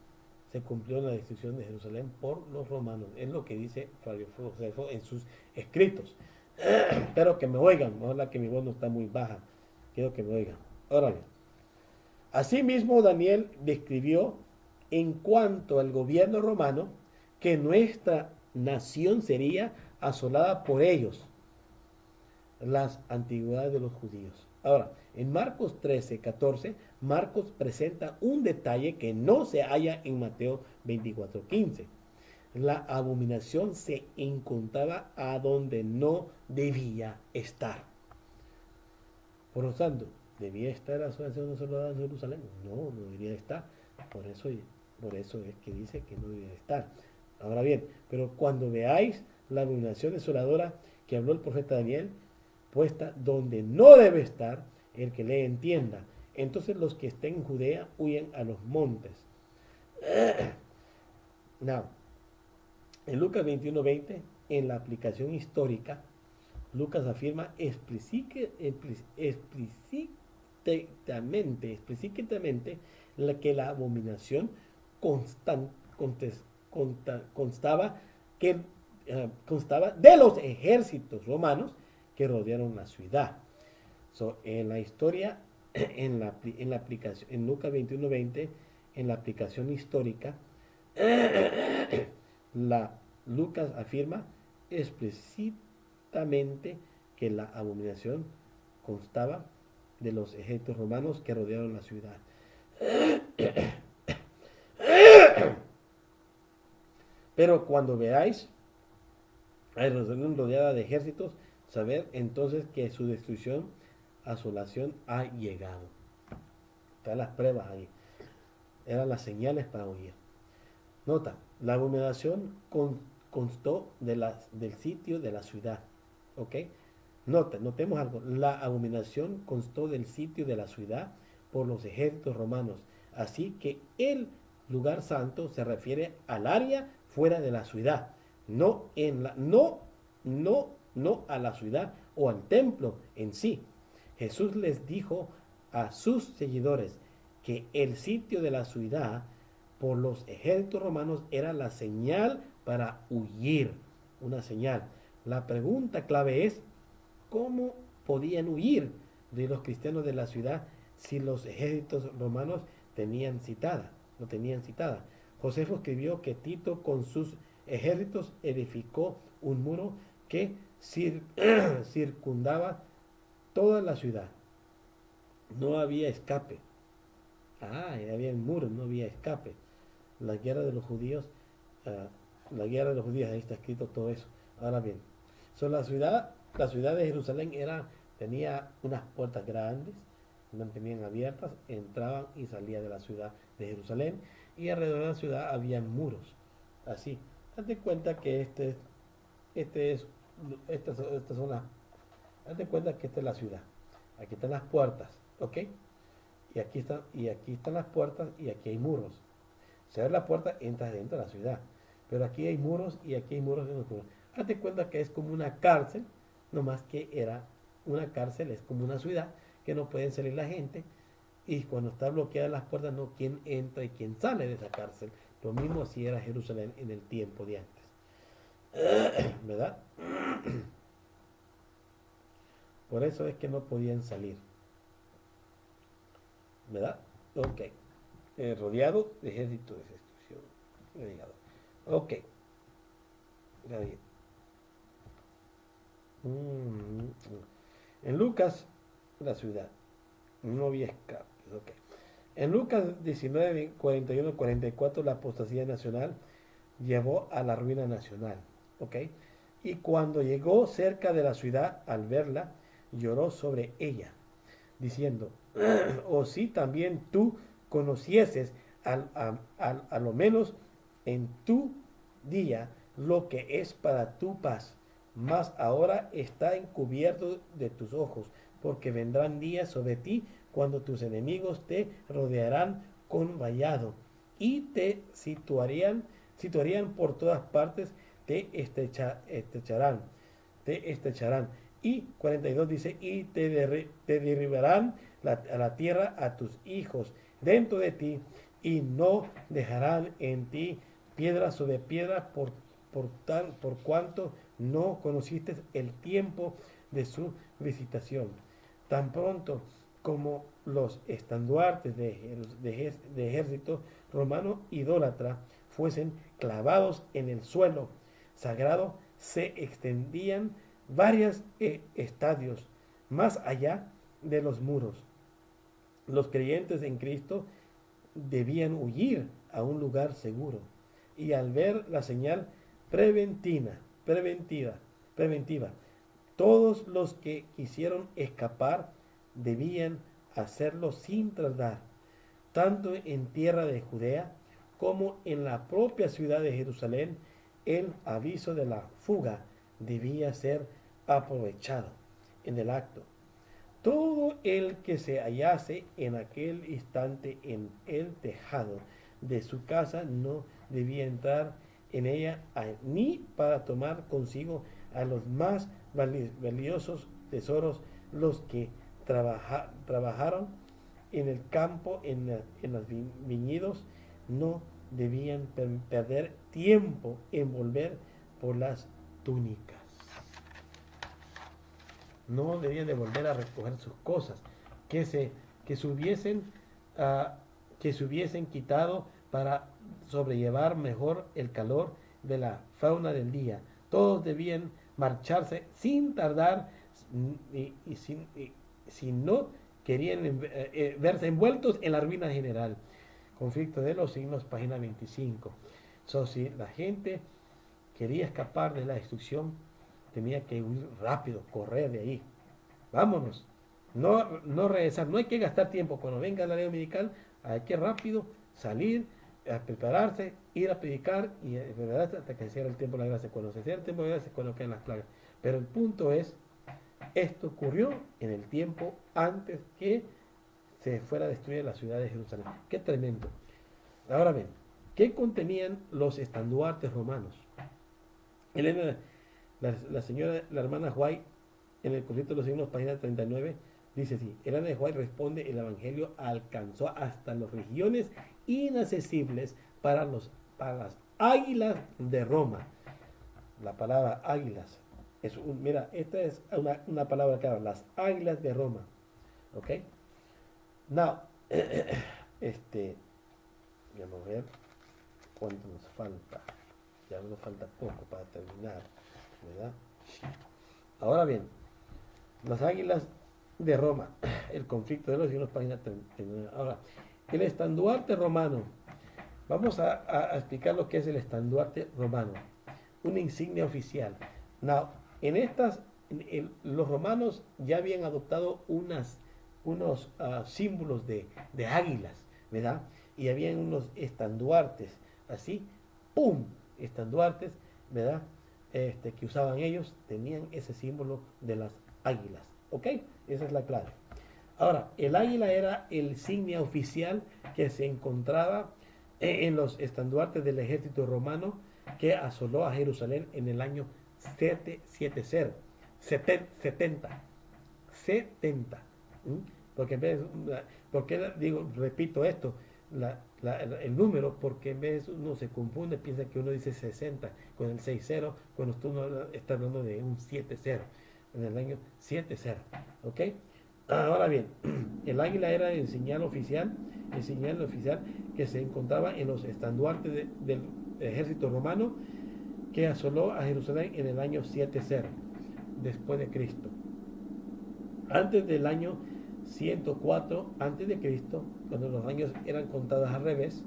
Se cumplió la destrucción de Jerusalén por los romanos. Es lo que dice Flavio Josefo en sus escritos. Espero que me oigan. Ojalá que mi voz no está muy baja. Quiero que me oigan. Ahora bien. Asimismo, Daniel describió en cuanto al gobierno romano que nuestra nación sería asolada por ellos, las antigüedades de los judíos. Ahora, en Marcos 13:14, Marcos presenta un detalle que no se halla en Mateo 24:15. La abominación se encontraba a donde no debía estar. Por lo tanto, ¿debía estar la asolación asolada en Jerusalén? No, no debería estar. Por eso es que dice que no debía estar. Ahora bien, pero cuando veáis la abominación desoladora que habló el profeta Daniel, puesta donde no debe estar, el que le entienda. Entonces los que estén en Judea huyen a los montes. Now, en Lucas 21:20, en la aplicación histórica, Lucas afirma explícitamente que la abominación constaba de los ejércitos romanos que rodearon la ciudad. En la historia, en la aplicación, en Lucas 21:20, en la aplicación histórica, Lucas afirma explícitamente que la abominación constaba de los ejércitos romanos que rodearon la ciudad. Pero cuando veáis a Jerusalén rodeada de ejércitos, saber entonces que su destrucción, asolación ha llegado. Están las pruebas ahí. Eran las señales para huir. Nota, la abominación constó del sitio de la ciudad. ¿Ok? Notemos algo. La abominación constó del sitio de la ciudad por los ejércitos romanos. Así que el lugar santo se refiere al área fuera de la ciudad. No a la ciudad o al templo en sí. Jesús les dijo a sus seguidores que el sitio de la ciudad por los ejércitos romanos era la señal para huir, una señal. La pregunta clave es, ¿cómo podían huir de los cristianos de la ciudad si los ejércitos romanos no tenían citada? Josefo escribió que Tito con sus ejércitos edificó un muro que circundaba toda la ciudad. No había escape. Había muros, no había escape. La guerra de los judíos, ahí está escrito todo eso. Ahora bien, la ciudad de Jerusalén tenía unas puertas grandes, mantenían abiertas, entraban y salían de la ciudad de Jerusalén, y alrededor de la ciudad había muros. Así, date cuenta que date cuenta que esta es la ciudad. Aquí están las puertas, ¿ok? Y aquí están las puertas y aquí hay muros. Si abres la puerta, entras dentro de la ciudad. Pero aquí hay muros y aquí hay muros. Date cuenta que es como una cárcel, no más que era una cárcel, es como una ciudad que no pueden salir la gente. Y cuando está bloqueada las puertas, no quién entra y quién sale de esa cárcel. Lo mismo así era Jerusalén en el tiempo de antes. ¿Verdad? Por eso es que no podían salir. ¿Verdad? Ok. Rodeado de ejército de destrucción. Ok. Está bien. En Lucas, la ciudad. No había escape. Ok. En Lucas 19, 41, 44, la apostasía nacional llevó a la ruina nacional. ¿Ok? Y cuando llegó cerca de la ciudad, al verla, lloró sobre ella, diciendo, o si también tú conocieses a lo menos en tu día lo que es para tu paz, mas ahora está encubierto de tus ojos, porque vendrán días sobre ti cuando tus enemigos te rodearán con vallado y te situarían por todas partes, estrecharán, te estrecharán. Y 42 dice, y te derribarán a la tierra a tus hijos dentro de ti, y no dejarán en ti piedra sobre piedra por cuanto no conociste el tiempo de su visitación. Tan pronto como los estandartes de ejército romano idólatra fuesen clavados en el suelo sagrado, se extendían varios estadios más allá de los muros. Los creyentes en Cristo debían huir a un lugar seguro y al ver la señal preventiva, todos los que quisieron escapar debían hacerlo sin tardar, tanto en tierra de Judea como en la propia ciudad de Jerusalén. El aviso de la fuga debía ser aprovechado en el acto. Todo el que se hallase en aquel instante en el tejado de su casa no debía entrar en ella ni para tomar consigo a los más valiosos tesoros. Los que trabajaron en el campo, en los viñedos, no debían perder tiempo en volver por las túnicas. No debían de volver a recoger sus cosas que se hubiesen que se hubiesen quitado para sobrellevar mejor el calor de la fauna del día. Todos debían marcharse sin tardar si no querían verse envueltos en la ruina general. Conflicto de los signos, página 25. Si la gente quería escapar de la destrucción, tenía que huir rápido, correr de ahí. Vámonos. No regresar, no hay que gastar tiempo. Cuando venga la ley dominical, hay que rápido salir, a prepararse, ir a predicar y ¿verdad? Hasta que se cierre el tiempo de la gracia. Cuando se cierre el tiempo de la gracia, cuando caen las plagas. Pero el punto es, esto ocurrió en el tiempo antes que se fuera a destruir la ciudad de Jerusalén. Qué tremendo. Ahora ven, ¿qué contenían los estandartes romanos? Elena, la hermana White, en el conflicto de los signos, página 39, dice así: Elena de White responde, el evangelio alcanzó hasta las regiones inaccesibles para las águilas de Roma. La palabra águilas mira, esta es una palabra clara, las águilas de Roma. ¿Ok? Now, vamos a ver cuánto nos falta. Ya nos falta poco para terminar, ¿verdad? Ahora bien, las águilas de Roma, el conflicto de los siglos, página 39. Ahora, el estandarte romano. Vamos a explicar lo que es el estandarte romano. Una insignia oficial. Now, los romanos ya habían adoptado unos símbolos de águilas, ¿verdad? Y habían unos estandartes, así, ¡pum! Estandartes, ¿verdad? Que usaban ellos, tenían ese símbolo de las águilas, ¿ok? Esa es la clave. Ahora, el águila era el insignia oficial que se encontraba en los estandartes del ejército romano que asoló a Jerusalén en el año 70. Porque digo, repito esto, el número, porque en vez uno se confunde, piensa que uno dice 60 con el 60, cuando tú no está hablando de un 70. en el año 70. ¿Ok? Ahora bien, el águila era el señal oficial que se encontraba en los estandartes del ejército romano que asoló a Jerusalén en el año 70 después de Cristo. Antes del año 104 antes de Cristo, cuando los años eran contados al revés,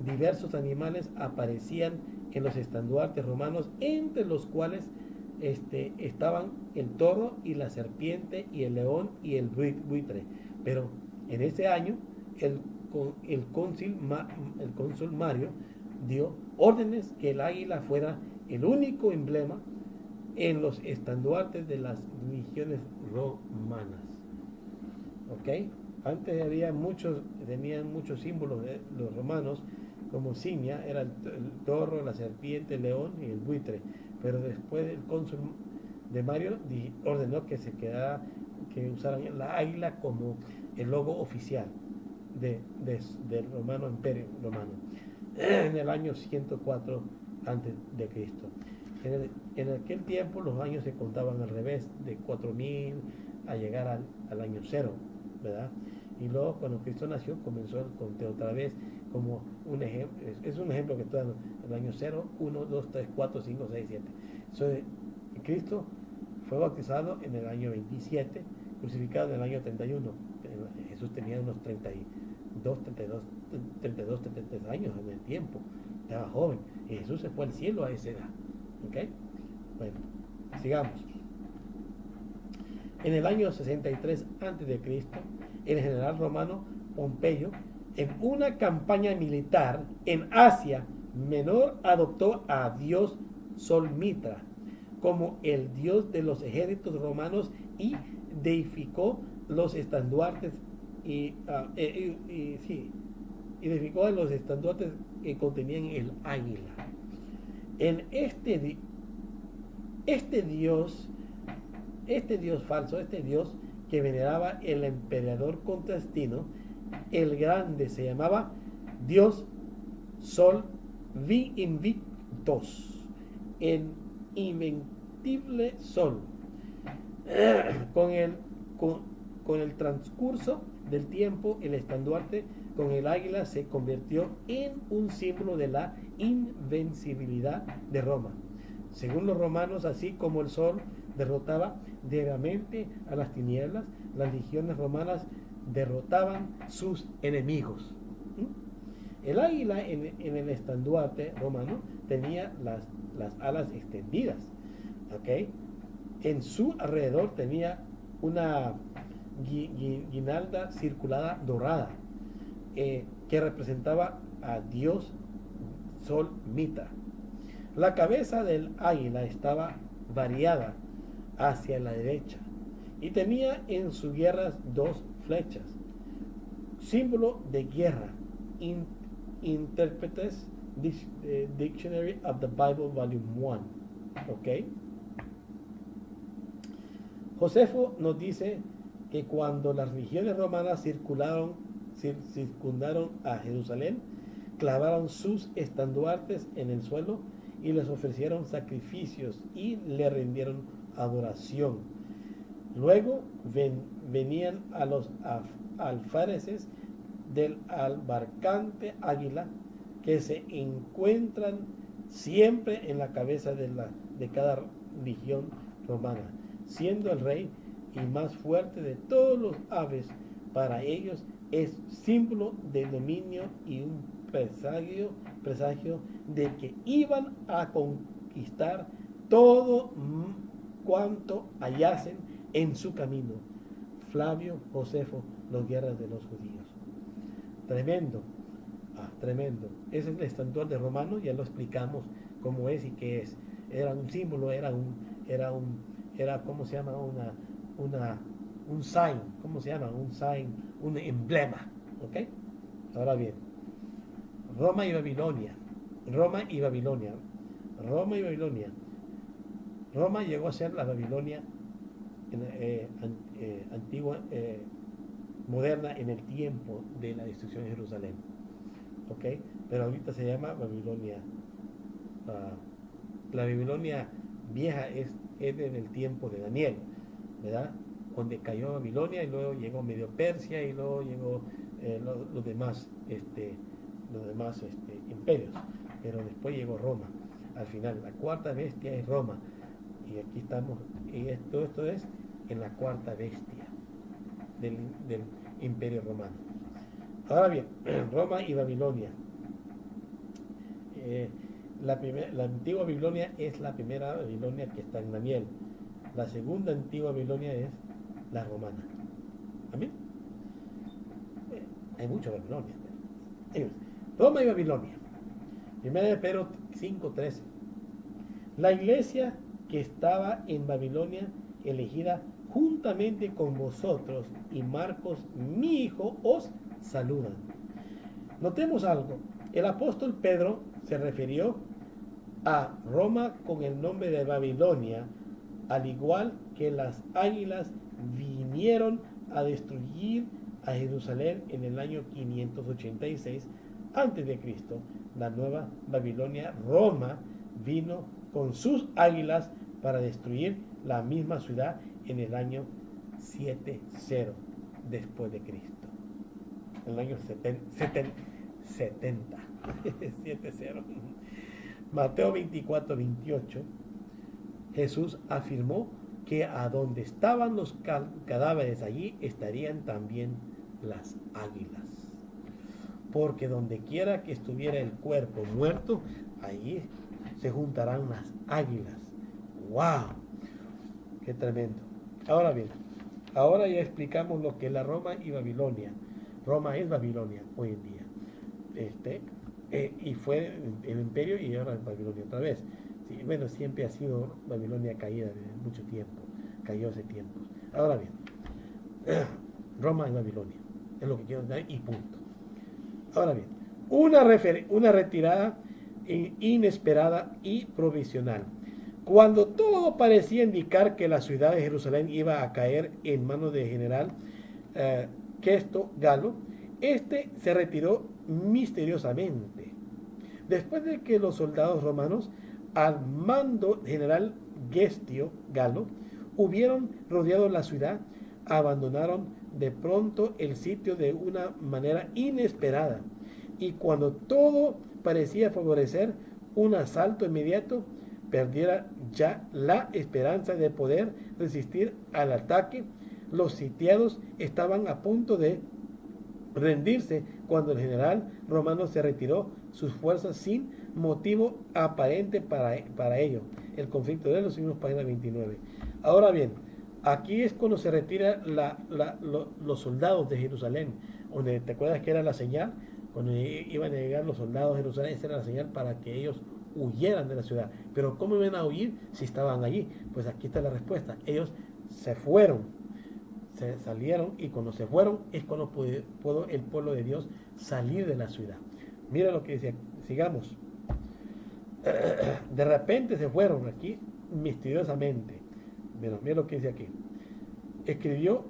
diversos animales aparecían en los estandartes romanos, entre los cuales estaban el toro y la serpiente y el león y el buitre. Pero en ese año el cónsul Mario dio órdenes que el águila fuera el único emblema en los estandartes de las religiones romanas. ¿Ok? Antes tenían muchos símbolos de los romanos, como signia, era el toro, la serpiente, el león y el buitre. Pero después el cónsul de Mario ordenó que que usaran la águila como el logo oficial del romano imperio romano en el año 104 antes de Cristo. En aquel tiempo los años se contaban al revés, de 4000 a llegar al año 0, ¿verdad? Y luego cuando Cristo nació comenzó el conteo otra vez, como un ejemplo, es un ejemplo que estoy dando, el año 0, 1, 2, 3, 4, 5, 6, 7. Entonces, Cristo fue bautizado en el año 27, crucificado en el año 31. Jesús tenía unos 33 años en el tiempo, estaba joven, y Jesús se fue al cielo a esa edad. ¿Ok? Bueno, sigamos. En el año 63 a.C., el general romano Pompeyo, en una campaña militar en Asia Menor, adoptó a Dios Sol Mitra como el dios de los ejércitos romanos y deificó los estandartes deificó los estandartes que contenían el águila. En este dios falso, este dios que veneraba el emperador Constantino el Grande, se llamaba Dios Sol Invictus, el invencible sol. Con el transcurso del tiempo, el estandarte con el águila se convirtió en un símbolo de la invencibilidad de Roma. Según los romanos, así como el sol derrotaba diariamente a las tinieblas, las legiones romanas derrotaban sus enemigos. El águila en el estandarte romano tenía las alas extendidas. ¿Okay? En su alrededor tenía una guirnalda circulada dorada que representaba a Dios Sol Mitra. La cabeza del águila estaba variada hacia la derecha y tenía en sus guerras 2 flechas, símbolo de guerra. Interpreters Dictionary of the Bible Volume 1. ¿Ok? Josefo nos dice que cuando las legiones romanas circundaron a Jerusalén, clavaron sus estandartes en el suelo y les ofrecieron sacrificios y le rindieron adoración. Luego venían a los alfareces del albarcante águila, que se encuentran siempre en la cabeza de cada legión romana, siendo el rey y más fuerte de todos los aves. Para ellos es símbolo de dominio y un presagio de que iban a conquistar todo cuanto hallasen en su camino. Flavio Josefo, Las guerras de los judíos. Tremendo, tremendo. Ese es el estandarte romano, ya lo explicamos cómo es y qué es. Era un símbolo, era ¿cómo se llama? Un sign, ¿cómo se llama? Un sign, un emblema, ¿ok? Ahora bien, Roma y Babilonia. Roma llegó a ser la Babilonia antigua, moderna en el tiempo de la destrucción de Jerusalén, ¿ok? Pero ahorita se llama Babilonia. La Babilonia vieja es es desde el tiempo de Daniel, ¿verdad? Donde cayó Babilonia y luego llegó Medio Persia y luego llegó los demás, imperios. Pero después llegó Roma. Al final, la cuarta bestia es Roma. Y aquí estamos, y esto es en la cuarta bestia del imperio romano. Ahora bien, Roma y Babilonia. La antigua Babilonia es la primera Babilonia que está en Daniel. La segunda antigua Babilonia es la romana. ¿Amén? Hay muchas Babilonias. Roma y Babilonia. 1 de Pedro 5:13. La iglesia que estaba en Babilonia, elegida juntamente con vosotros y Marcos, mi hijo, os saludan. Notemos algo. El apóstol Pedro se refirió a Roma con el nombre de Babilonia, al igual que las águilas vinieron a destruir a Jerusalén en el año 586 a.C. La nueva Babilonia, Roma, vino con sus águilas para destruir la misma ciudad en el año 70 después de Cristo. En el año 70. 70. Mateo 24:28. Jesús afirmó que a donde estaban los cadáveres, allí estarían también las águilas. Porque donde quiera que estuviera el cuerpo muerto, allí se juntarán las águilas. ¡Wow! ¡Qué tremendo! Ahora bien, ahora ya explicamos lo que es la Roma y Babilonia. Roma es Babilonia hoy en día. Y fue el imperio y ahora Babilonia otra vez. Sí, bueno, siempre ha sido Babilonia caída desde mucho tiempo. Cayó hace tiempo. Ahora bien, Roma y Babilonia. Es lo que quiero dar y punto. Ahora bien, una retirada inesperada y provisional. Cuando todo parecía indicar que la ciudad de Jerusalén iba a caer en manos del general Questo Galo, se retiró misteriosamente. Después de que los soldados romanos, al mando general Gestio Galo, hubieron rodeado la ciudad, abandonaron de pronto el sitio de una manera inesperada. Y cuando todo parecía favorecer un asalto inmediato, perdiera ya la esperanza de poder resistir al ataque, los sitiados estaban a punto de rendirse cuando el general romano se retiró sus fuerzas sin motivo aparente para ello. El conflicto de los siglos, página 29. Ahora bien, aquí es cuando se retira los soldados de Jerusalén, donde te acuerdas que era la señal, cuando iban a llegar los soldados de Jerusalén, esa era la señal para que ellos huyeran de la ciudad. Pero ¿cómo iban a huir si estaban allí? Pues aquí está la respuesta. Ellos se fueron. Se salieron y cuando se fueron es cuando pudo el pueblo de Dios salir de la ciudad. Mira lo que dice, sigamos. De repente se fueron aquí misteriosamente. Mira lo que dice aquí. Escribió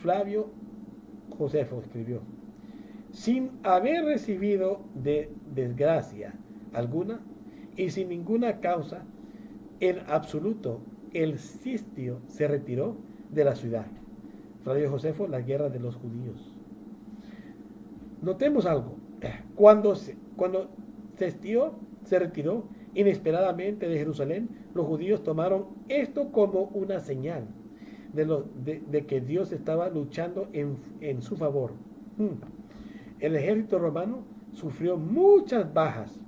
Flavio Josefo, escribió: sin haber recibido de desgracia alguna y sin ninguna causa, en absoluto, el sitio se retiró de la ciudad. Flavio Josefo, la guerra de los judíos. Notemos algo. Cuando Cestio se retiró inesperadamente de Jerusalén, los judíos tomaron esto como una señal de que Dios estaba luchando en su favor. El ejército romano sufrió muchas bajas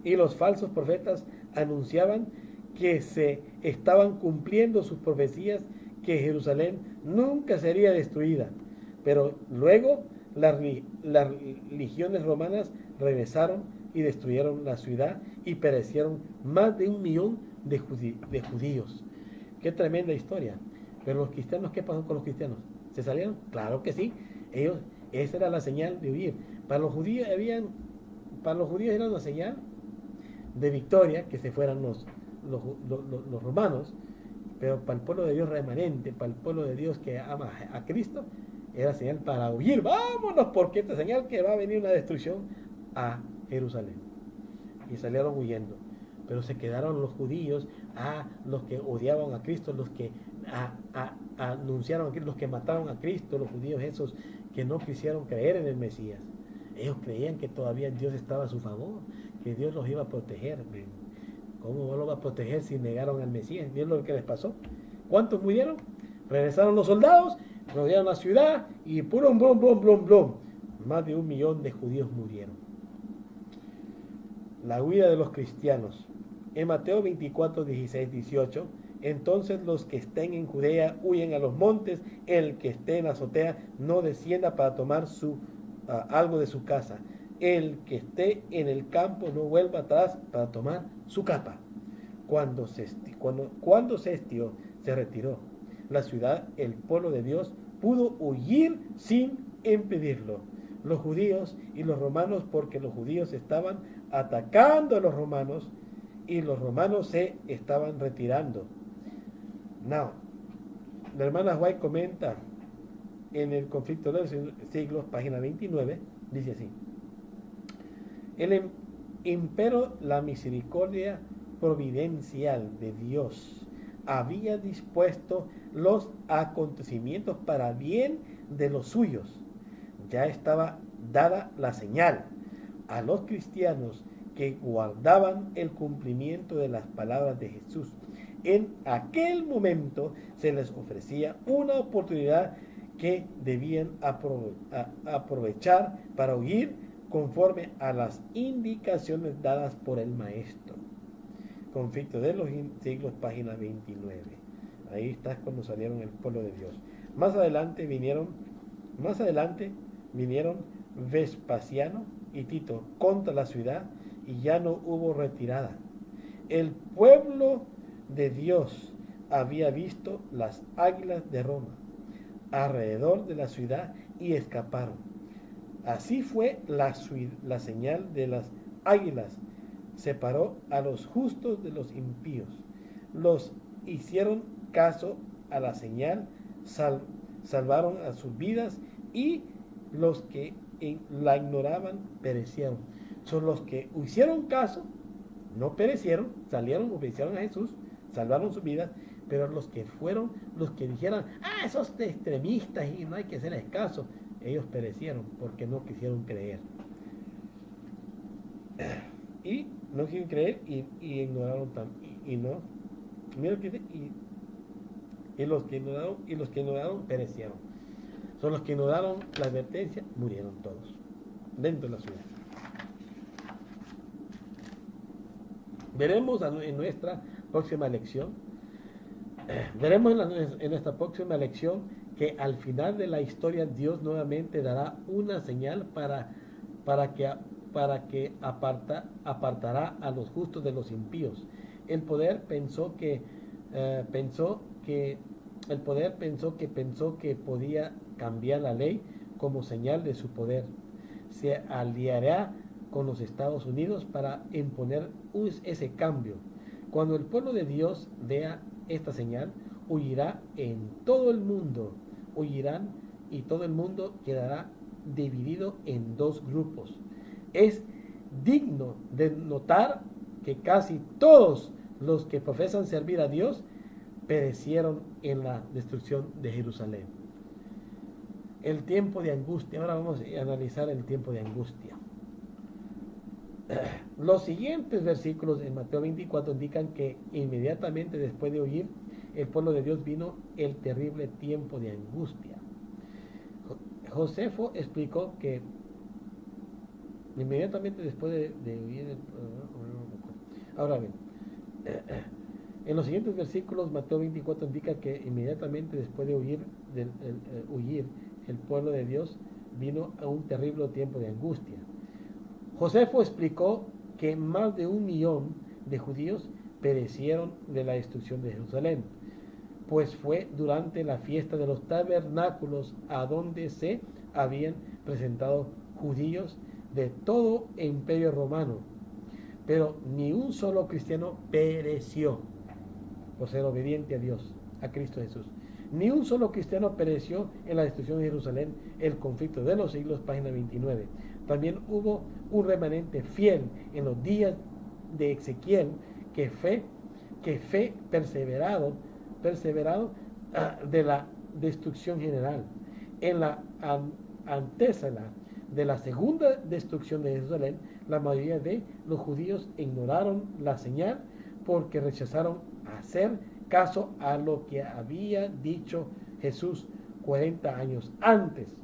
y los falsos profetas anunciaban que se estaban cumpliendo sus profecías, que Jerusalén nunca sería destruida. Pero luego las legiones romanas regresaron y destruyeron la ciudad y perecieron más de 1 millón de judíos. Qué tremenda historia. Pero los cristianos, ¿qué pasó con los cristianos? ¿Se salieron? Claro que sí. Esa era la señal de huir. Para los judíos era una señal de victoria que se fueran los romanos. Pero para el pueblo de Dios remanente, para el pueblo de Dios que ama a Cristo, era señal para huir. Vámonos, porque esta señal que va a venir una destrucción a Jerusalén. Y salieron huyendo. pero se quedaron los judíos, los que odiaban a Cristo, los que anunciaron a Cristo, los que mataron a Cristo, los judíos esos que no quisieron creer en el Mesías. Ellos creían que todavía Dios estaba a su favor, que Dios los iba a proteger. ¿Cómo no los va a proteger si negaron al Mesías? ¿Vieron lo que les pasó? ¿Cuántos murieron? Regresaron los soldados, rodearon la ciudad y puro blum, blum, blum, blum. Más de 1 millón de judíos murieron. La huida de los cristianos. En Mateo 24, 16, 18, entonces los que estén en Judea huyen a los montes, el que esté en la azotea no descienda para tomar algo de su casa, el que esté en el campo no vuelva atrás para tomar su capa. Cuando se estió, se retiró. La ciudad, el pueblo de Dios, pudo huir sin impedirlo. Los judíos y los romanos, porque los judíos estaban atacando a los romanos y los romanos se estaban retirando. Now, la hermana White comenta en el conflicto de los siglos, página 29, dice así: el imperio, la misericordia providencial de Dios había dispuesto los acontecimientos para bien de los suyos. Ya estaba dada la señal a los cristianos que guardaban el cumplimiento de las palabras de Jesús. En aquel momento se les ofrecía una oportunidad que debían aprovechar para huir conforme a las indicaciones dadas por el Maestro. Conflicto de los siglos, página 29. Ahí está cuando salieron el pueblo de Dios. Más adelante vinieron Vespasiano y Tito contra la ciudad y ya no hubo retirada. El pueblo de Dios había visto las águilas de Roma alrededor de la ciudad y escaparon. Así fue la señal de las águilas. Separó a los justos de los impíos. Los hicieron caso a la señal, salvaron a sus vidas, y los que la ignoraban perecieron. Son los que hicieron caso, no perecieron, salieron, obedecieron a Jesús, salvaron sus vidas, pero los que fueron, los que dijeron, esos extremistas y no hay que hacerles caso, ellos perecieron porque no quisieron creer. Y no quisieron creer y ignoraron y no. Mira que y los que ignoraron perecieron. Son los que ignoraron la advertencia, murieron todos dentro de la ciudad. Veremos en nuestra próxima lección. Veremos en nuestra próxima lección que al final de la historia Dios nuevamente dará una señal para que apartará a los justos de los impíos. El poder pensó que podía cambiar la ley como señal de su poder. Se aliará con los Estados Unidos para imponer ese cambio. Cuando el pueblo de Dios vea esta señal, huirán y todo el mundo quedará dividido en dos grupos. Es digno de notar que casi todos los que profesan servir a Dios perecieron en la destrucción de Jerusalén. El tiempo de angustia. Ahora vamos a analizar el tiempo de angustia. Los siguientes versículos en Mateo 24 indican que inmediatamente después de huir el pueblo de Dios vino el terrible tiempo de angustia. Josefo explicó que inmediatamente después de huir ahora bien, en los siguientes versículos Mateo 24 indica que inmediatamente después de huir el pueblo de Dios vino a un terrible tiempo de angustia. Josefo explicó que más de 1 millón de judíos perecieron de la destrucción de Jerusalén, pues fue durante la fiesta de los tabernáculos a donde se habían presentado judíos de todo el imperio romano, pero ni un solo cristiano pereció por ser obediente a Dios, a Cristo Jesús. Ni un solo cristiano pereció en la destrucción de Jerusalén, el conflicto de los siglos, página 29. También hubo un remanente fiel en los días de Ezequiel que fe perseverado de la destrucción general. En la antesala de la segunda destrucción de Jerusalén, la mayoría de los judíos ignoraron la señal porque rechazaron hacer caso a lo que había dicho Jesús 40 años antes.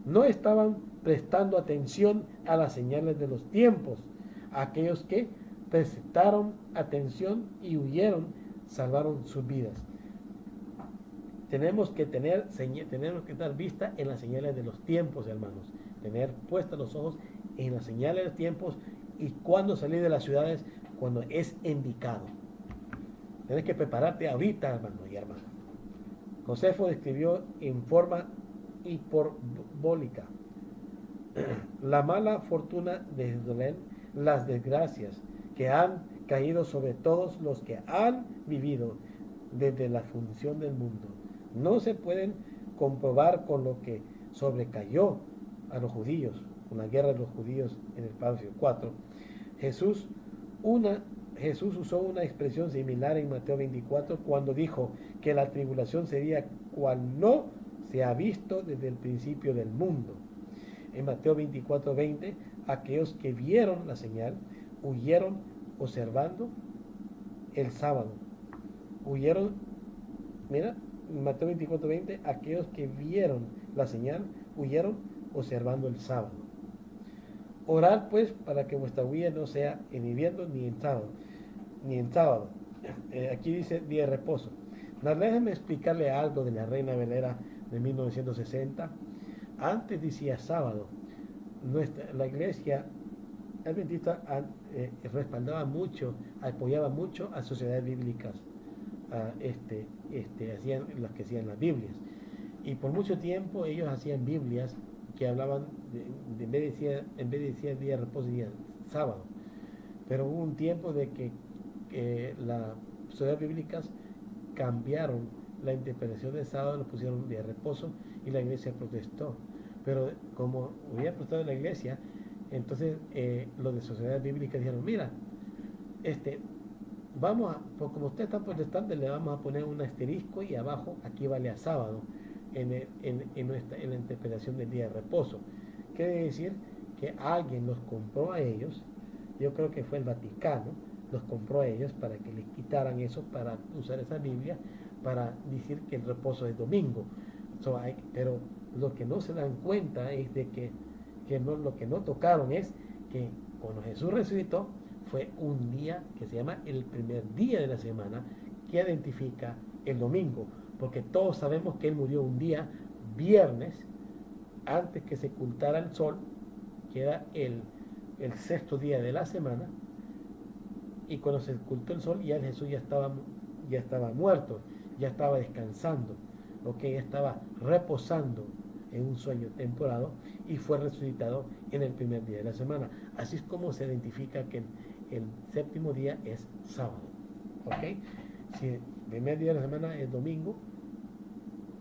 No estaban prestando atención a las señales de los tiempos. Aquellos que prestaron atención y huyeron, salvaron sus vidas. Tenemos que dar vista en las señales de los tiempos, hermanos. Tener puestos los ojos en las señales de los tiempos y cuando salir de las ciudades, cuando es indicado. Tienes que prepararte ahorita, hermano y hermana. Josefo describió en forma hiperbólica la mala fortuna de Jerusalén, las desgracias que han caído sobre todos los que han vivido desde la fundación del mundo. No se pueden comprobar con lo que sobrecayó a los judíos, con la guerra de los judíos en el Palacio 4. Jesús usó una expresión similar en Mateo 24 cuando dijo que la tribulación sería cual no se ha visto desde el principio del mundo. En Mateo 24:20, aquellos que vieron la señal huyeron observando el sábado. Mateo 24:20, aquellos que vieron la señal huyeron observando el sábado. Orad pues para que vuestra huida no sea en invierno ni en sábado. Aquí dice día de reposo. Déjeme explicarle algo de la Reina Valera de 1960. Antes decía sábado. La iglesia adventista respaldaba mucho, apoyaba mucho a sociedades bíblicas, hacían las que hacían las Biblias. Y por mucho tiempo ellos hacían Biblias que hablaban, en vez de decir día de reposo, día sábado. Pero hubo un tiempo de que las sociedades bíblicas cambiaron la interpretación del sábado, lo pusieron día de reposo y la iglesia protestó. Pero como hubiera protestado la iglesia, entonces los de sociedades bíblicas dijeron, mira, como usted está protestando, le vamos a poner un asterisco y abajo aquí vale a sábado en la interpretación del día de reposo. Quiere decir que alguien los compró a ellos, yo creo que fue el Vaticano, los compró a ellos para que les quitaran eso, para usar esa Biblia, para decir que el reposo es domingo. Pero lo que no se dan cuenta es de que lo que no tocaron es que cuando Jesús resucitó fue un día que se llama el primer día de la semana, que identifica el domingo, porque todos sabemos que Él murió un día viernes antes que se ocultara el sol, que era el sexto día de la semana, y cuando se ocultó el sol ya Jesús ya estaba muerto, ya estaba descansando, ya estaba reposando en un sueño temporal y fue resucitado en el primer día de la semana. Así es como se identifica que el séptimo día es sábado. Si el primer día de la semana es domingo,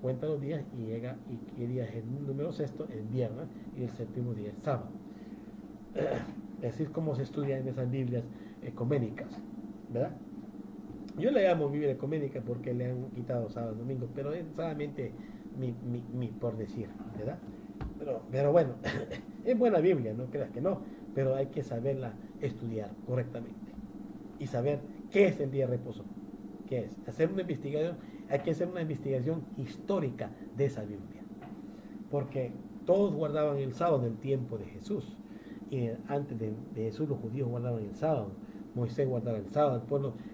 cuenta los días y llega, y qué día es el número sexto, el viernes, y el séptimo día es sábado. Así es como se estudia en esas Biblias ecuménicas, ¿verdad? Yo le llamo Biblia ecuménica porque le han quitado sábado y domingo, pero es solamente mi por decir, ¿verdad? Pero bueno, es buena Biblia, no creas que no, pero hay que saberla estudiar correctamente y saber qué es el día de reposo, qué es. Hay que hacer una investigación histórica de esa Biblia, porque todos guardaban el sábado en el tiempo de Jesús, y antes de Jesús los judíos guardaban el sábado. Moisés guardaba el sábado,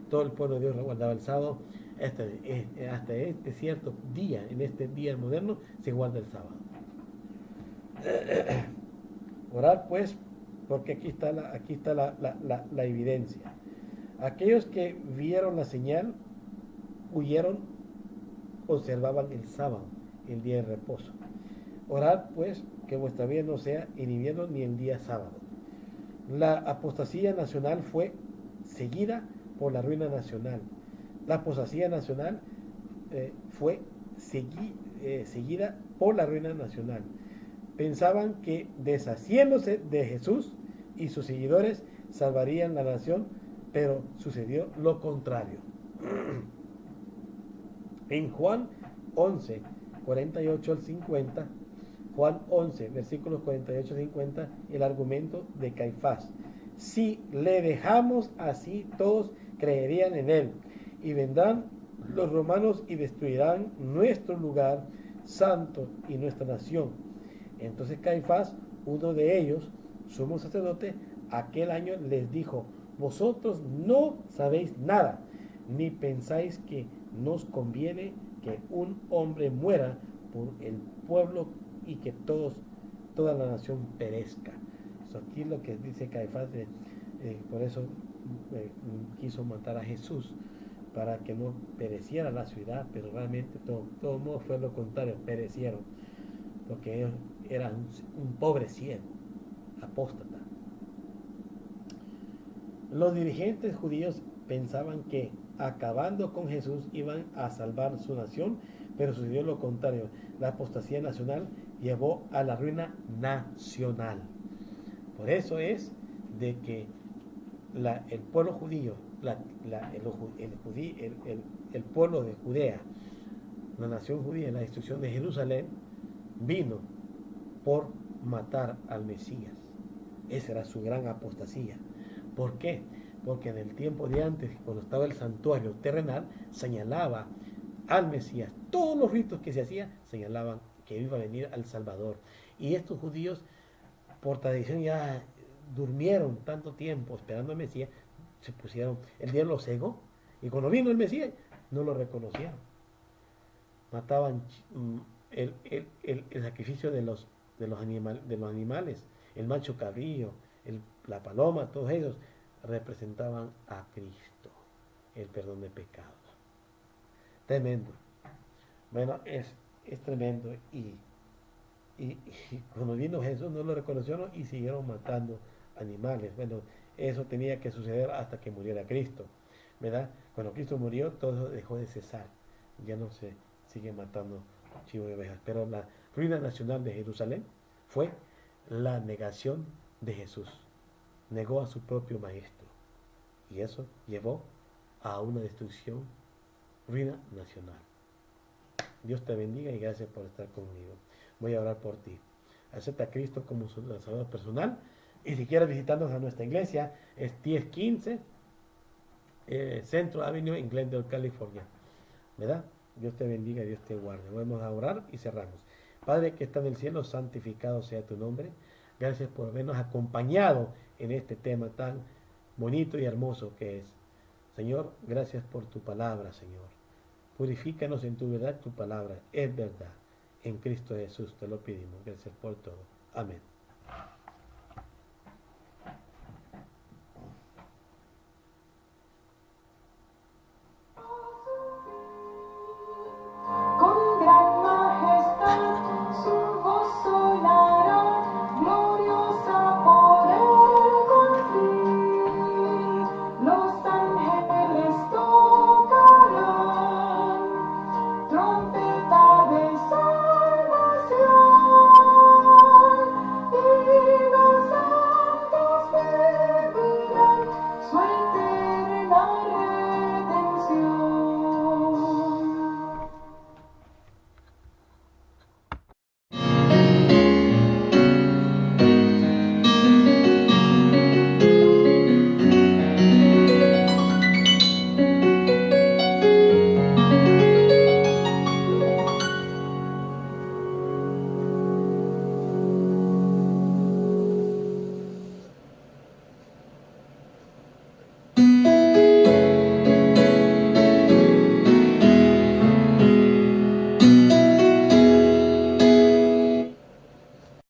todo el pueblo de Dios guardaba el sábado, hasta este cierto día, en este día moderno, se guarda el sábado. Orad pues, porque aquí está la evidencia. Aquellos que vieron la señal, huyeron, observaban el sábado, el día de reposo. Orad pues, que vuestra vida no sea en invierno ni en día sábado. La apostasía nacional fue seguida por la ruina nacional. La apostasía nacional fue seguida por la ruina nacional. Pensaban que deshaciéndose de Jesús y sus seguidores salvarían la nación, pero sucedió lo contrario. En Juan 11, 48 al 50, Juan 11, versículos 48 al 50, el argumento de Caifás. Si le dejamos así, todos creerían en él, y vendrán los romanos y destruirán nuestro lugar santo y nuestra nación. Entonces Caifás, uno de ellos, sumo sacerdote, aquel año les dijo: vosotros no sabéis nada, ni pensáis que nos conviene que un hombre muera por el pueblo y que toda la nación perezca. So, aquí lo que dice Caifás, por eso quiso matar a Jesús, para que no pereciera la ciudad, pero realmente todo modo fue lo contrario, perecieron, porque ellos eran un pobre ciego, apóstata. Los dirigentes judíos pensaban que acabando con Jesús iban a salvar su nación, pero sucedió lo contrario. La apostasía nacional llevó a la ruina nacional. Por eso es de que el pueblo judío, el pueblo de Judea, la nación judía, la destrucción de Jerusalén, vino por matar al Mesías. Esa era su gran apostasía. ¿Por qué? Porque en el tiempo de antes, cuando estaba el santuario terrenal, señalaba al Mesías. Todos los ritos que se hacían señalaban que iba a venir al Salvador. Y estos judíos, por tradición, ya durmieron tanto tiempo esperando al Mesías, se pusieron, el día lo cegó, y cuando vino el Mesías, no lo reconocieron. Mataban el sacrificio de los animales, el macho cabrío, la paloma, todos ellos representaban a Cristo, el perdón de pecados. Tremendo. Bueno, es tremendo. Y cuando vino Jesús no lo reconocieron y siguieron matando animales. Bueno, eso tenía que suceder hasta que muriera Cristo, ¿verdad? Cuando Cristo murió, todo dejó de cesar. Ya no se sigue matando chivos y ovejas. Pero la ruina nacional de Jerusalén fue la negación de Jesús. Negó a su propio maestro. Y eso llevó a una destrucción, ruina nacional. Dios te bendiga y gracias por estar conmigo. Voy a orar por ti. Acepta a Cristo como su Salvador personal. Y si quieres visitarnos a nuestra iglesia, es 1015 Centro Avenue en Glendale, California. ¿Verdad? Dios te bendiga y Dios te guarde. Vamos a orar y cerramos. Padre que está en el cielo, santificado sea tu nombre. Gracias por habernos acompañado en este tema tan bonito y hermoso que es. Señor, gracias por tu palabra, Señor. Purifícanos en tu verdad, tu palabra es verdad. En Cristo Jesús te lo pedimos. Gracias por todo. Amén.